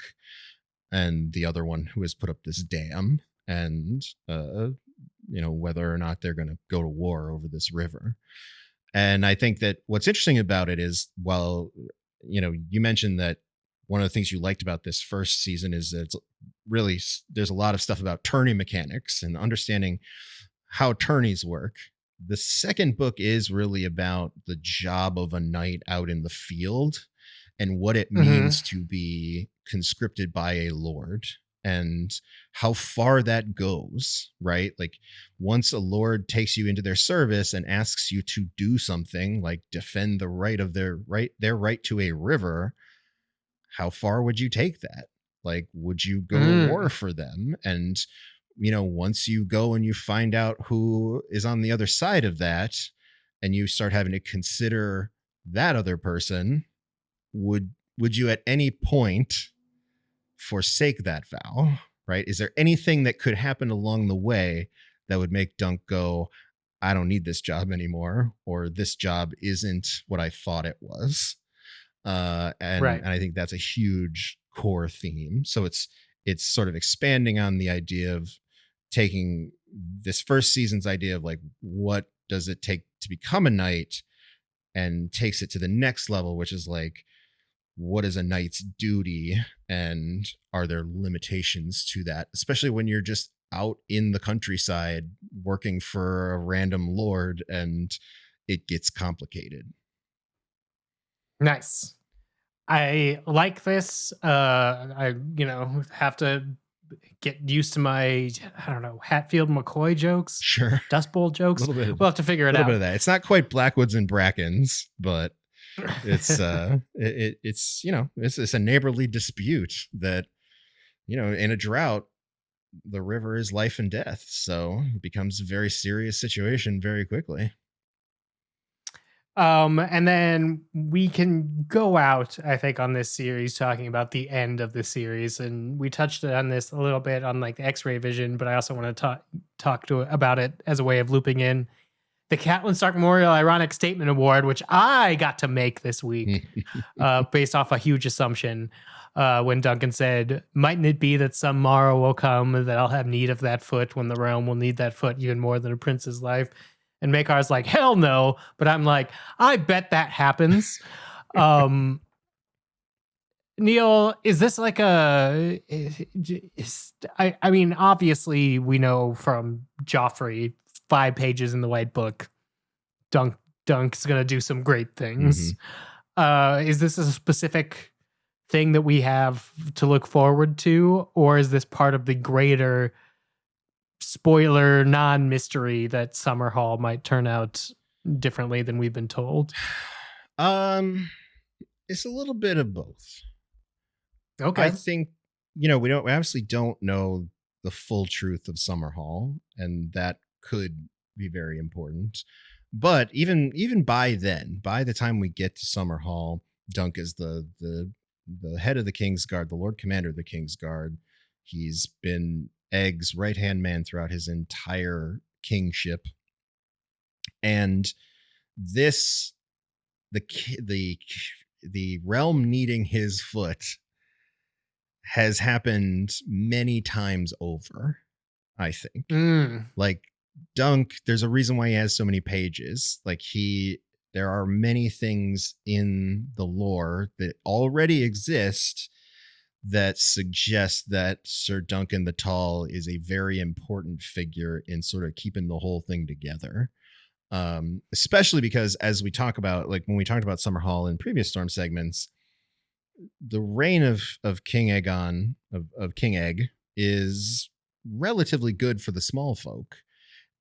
and the other one who has put up this dam, and whether or not they're going to go to war over this river. And I think that what's interesting about it is, while, you mentioned that one of the things you liked about this first season is that there's a lot of stuff about tourney mechanics and understanding how tourneys work. The second book is really about the job of a knight out in the field and what it means to be conscripted by a lord and how far that goes, right? Like once a lord takes you into their service and asks you to do something like defend the right of their right to a river, how far would you take that? Like, would you go to war for them? And once you go and you find out who is on the other side of that, and you start having to consider that other person, would you at any point forsake that vow, right? Is there anything that could happen along the way that would make Dunk go, I don't need this job anymore, or this job isn't what I thought it was? And I think that's a huge core theme. So it's sort of expanding on the idea of taking this first season's idea of like, what does it take to become a knight, and takes it to the next level, which is like, what is a knight's duty, and are there limitations to that, especially when you're just out in the countryside working for a random lord and it gets complicated. Nice. I like this. I have to get used to my, Hatfield McCoy jokes. Sure. Dust Bowl jokes. A little bit. We'll have to figure it out. A little bit of that. It's not quite Blackwoods and Brackens, but it's it's a neighborly dispute that, in a drought, the river is life and death. So it becomes a very serious situation very quickly. And then we can go out, I think, on this series talking about the end of the series. And we touched on this a little bit on like the X-ray vision, but I also want to talk about it as a way of looping in the Catelyn Stark Memorial Ironic Statement Award, which I got to make this week based off a huge assumption when Duncan said, mightn't it be that some morrow will come that I'll have need of that foot when the realm will need that foot even more than a prince's life? And Makar's like, hell no. But I'm like, I bet that happens. Neil, is this like I mean, obviously we know from Joffrey, 5 pages in the White Book, Dunk's going to do some great things. Is this a specific thing that we have to look forward to? Or is this part of the greater spoiler non-mystery that Summerhall might turn out differently than we've been told? It's a little bit of both. Okay. I think, we obviously don't know the full truth of Summerhall, and that could be very important. But even by then, by the time we get to Summerhall, Dunk is the head of the Kingsguard, the Lord Commander of the Kingsguard. He's been Egg's right-hand man throughout his entire kingship. And this, the realm needing his foot has happened many times over, I think. Like Dunk, there's a reason why he has so many pages. Like there are many things in the lore that already exist that suggest that Sir Duncan the Tall is a very important figure in sort of keeping the whole thing together. Especially because, as we talk about, like when we talked about Summerhall in previous Storm segments, the reign of King Aegon, of King Egg, is relatively good for the small folk,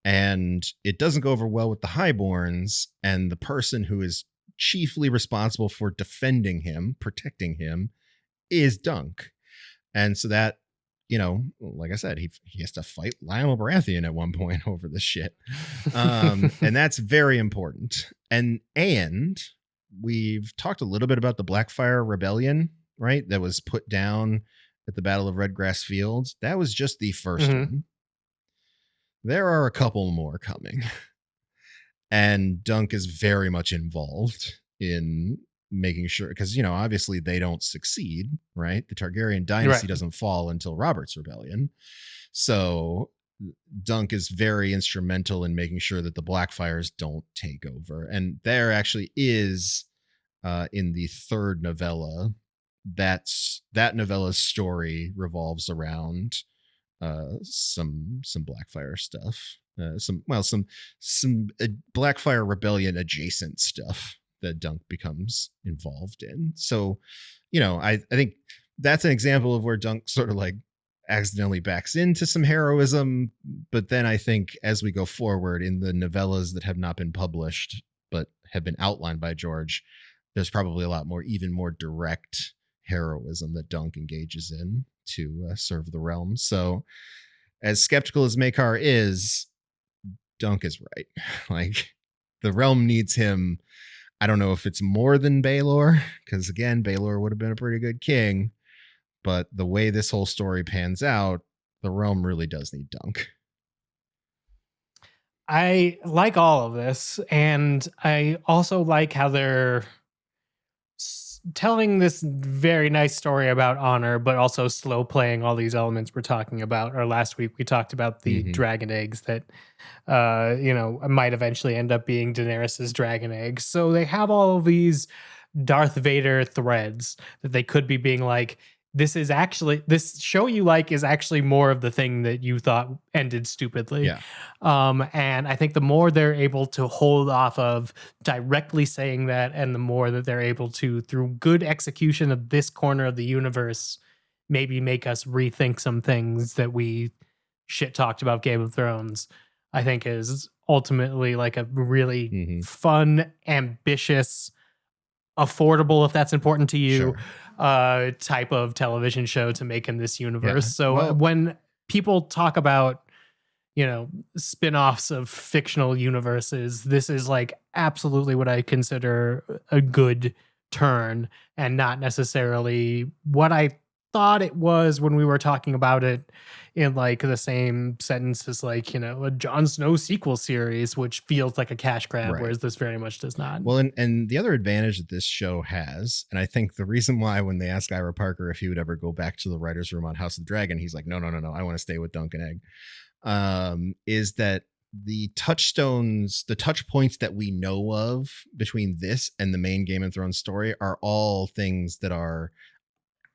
and it doesn't go over well with the highborns, and the person who is chiefly responsible for defending him, protecting him, is Dunk. And so that, you know, like I said, he has to fight Lionel Baratheon at one point over this shit. And that's very important. And we've talked a little bit about the Blackfire Rebellion, right? That was put down at the Battle of Redgrass Fields. That was just the first one. There are a couple more coming. And Dunk is very much involved in making sure, because, you know, obviously they don't succeed, right? The Targaryen dynasty doesn't fall until Robert's Rebellion. So Dunk is very instrumental in making sure that the Blackfires don't take over. And there actually is, in the third novella, that novella's story revolves around some Blackfire stuff, some Blackfire Rebellion adjacent stuff that Dunk becomes involved in. So, you know, I think that's an example of where Dunk sort of like accidentally backs into some heroism. But then I think as we go forward in the novellas that have not been published but have been outlined by George, there's probably a lot more, even more direct heroism that Dunk engages in to serve the realm. So as skeptical as Maekar is, Dunk is right. Like, the realm needs him. I don't know if it's more than Baelor, because again, Baelor would have been a pretty good king, but the way this whole story pans out, the realm really does need Dunk. I like all of this, and I also like how they're telling this very nice story about honor, but also slow playing all these elements we're talking about. Or last week we talked about the dragon eggs that, you know, might eventually end up being Daenerys's dragon eggs. So they have all of these Darth Vader threads that they could be being like, this show you like is actually more of the thing that you thought ended stupidly. Yeah. And I think the more they're able to hold off of directly saying that, and the more that they're able to, through good execution of this corner of the universe, maybe make us rethink some things that we shit talked about Game of Thrones, I think is ultimately like a really fun, ambitious, affordable, if that's important to you, type of television show to make in this universe. Yeah. So when people talk about, you know, spin-offs of fictional universes, this is like absolutely what I consider a good turn, and not necessarily what I thought it was when we were talking about it in like the same sentence as, like, you know, a Jon Snow sequel series, which feels like a cash grab, whereas this very much does not. Well, and the other advantage that this show has, and I think the reason why when they asked Ira Parker if he would ever go back to the writer's room on House of the Dragon, he's like, no, I want to stay with Dunk and Egg, is that the touchstones, the touch points that we know of between this and the main Game of Thrones story are all things that are,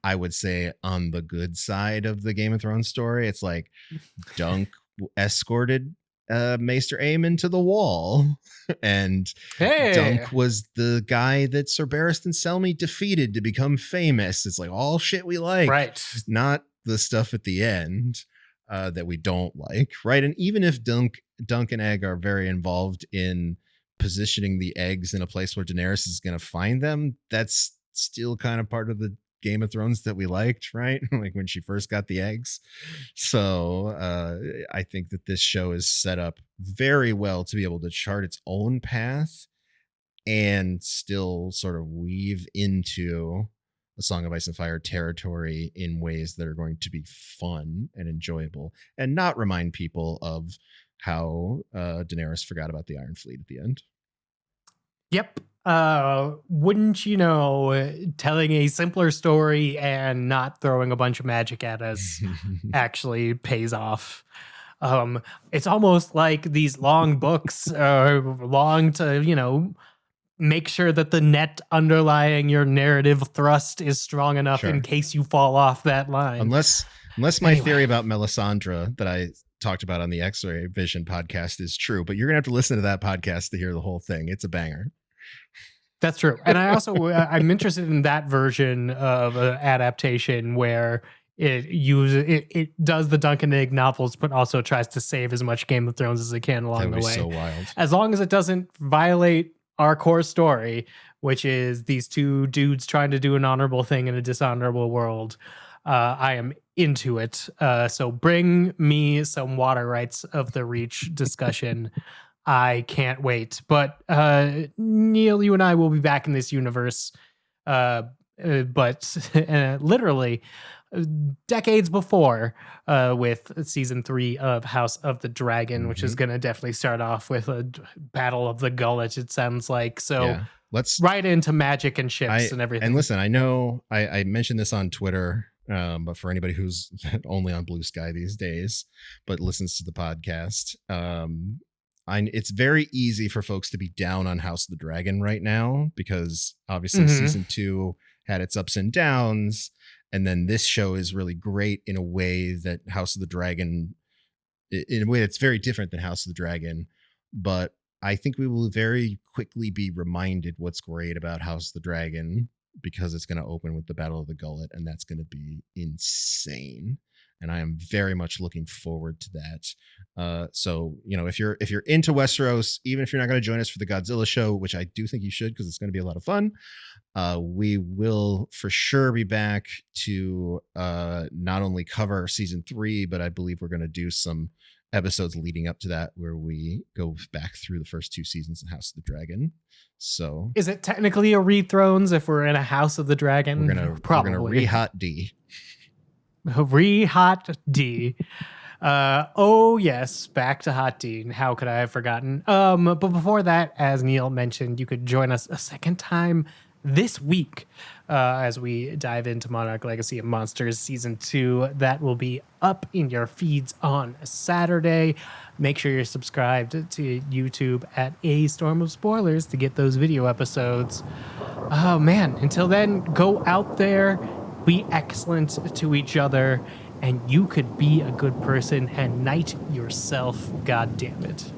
I would say, on the good side of the Game of Thrones story. It's like Dunk escorted Maester Aemon to the wall, and Dunk was the guy that Sir Barristan Selmy defeated to become famous. It's like all shit we like, right? Not the stuff at the end that we don't like, right? And even if Dunk and Egg are very involved in positioning the eggs in a place where Daenerys is going to find them, that's still kind of part of the Game of Thrones that we liked, right? Like when she first got the eggs. So I think that this show is set up very well to be able to chart its own path and still sort of weave into A Song of Ice and Fire territory in ways that are going to be fun and enjoyable, and not remind people of how Daenerys forgot about the Iron Fleet at the end. Yep. Wouldn't you know, telling a simpler story and not throwing a bunch of magic at us actually pays off. It's almost like these long books are long to, you know, make sure that the net underlying your narrative thrust is strong enough in case you fall off that line. Unless my theory about Melisandre that I talked about on the X-Ray Vision podcast is true, but you're gonna have to listen to that podcast to hear the whole thing. It's a banger. That's true. And I also, I'm interested in that version of an adaptation where it does the Dunk and Egg novels, but also tries to save as much Game of Thrones as it can along the way. So wild. As long as it doesn't violate our core story, which is these two dudes trying to do an honorable thing in a dishonorable world, I am into it. So bring me some water rights of the Reach discussion. I can't wait. But Neil, you and I will be back in this universe, but literally decades before, with season 3 of House of the Dragon, which is going to definitely start off with a battle of the gullet, it sounds like. So let's right into magic and ships and everything. And listen, I know I mentioned this on Twitter, but for anybody who's only on Blue Sky these days, but listens to the podcast, it's very easy for folks to be down on House of the Dragon right now because obviously season 2 had its ups and downs. And then this show is really great in a way that House of the Dragon, in a way that's very different than House of the Dragon. But I think we will very quickly be reminded what's great about House of the Dragon because it's going to open with the Battle of the Gullet, and that's going to be insane. And I am very much looking forward to that. So, you know, if you're into Westeros, even if you're not going to join us for the Godzilla show, which I do think you should because it's going to be a lot of fun, we will for sure be back to not only cover season 3, but I believe we're going to do some episodes leading up to that where we go back through the first 2 seasons of House of the Dragon. So is it technically a Read Thrones if we're in a House of the Dragon? We're gonna re-hot D. Re-hot D. Oh yes, back to Hot D. How could I have forgotten? But before that, as Neil mentioned, you could join us a second time this week as we dive into Monarch Legacy of Monsters Season 2. That will be up in your feeds on Saturday. Make sure you're subscribed to YouTube at A Storm of Spoilers to get those video episodes. Oh man, until then, go out there, be excellent to each other, and you could be a good person and knight yourself, God damn it.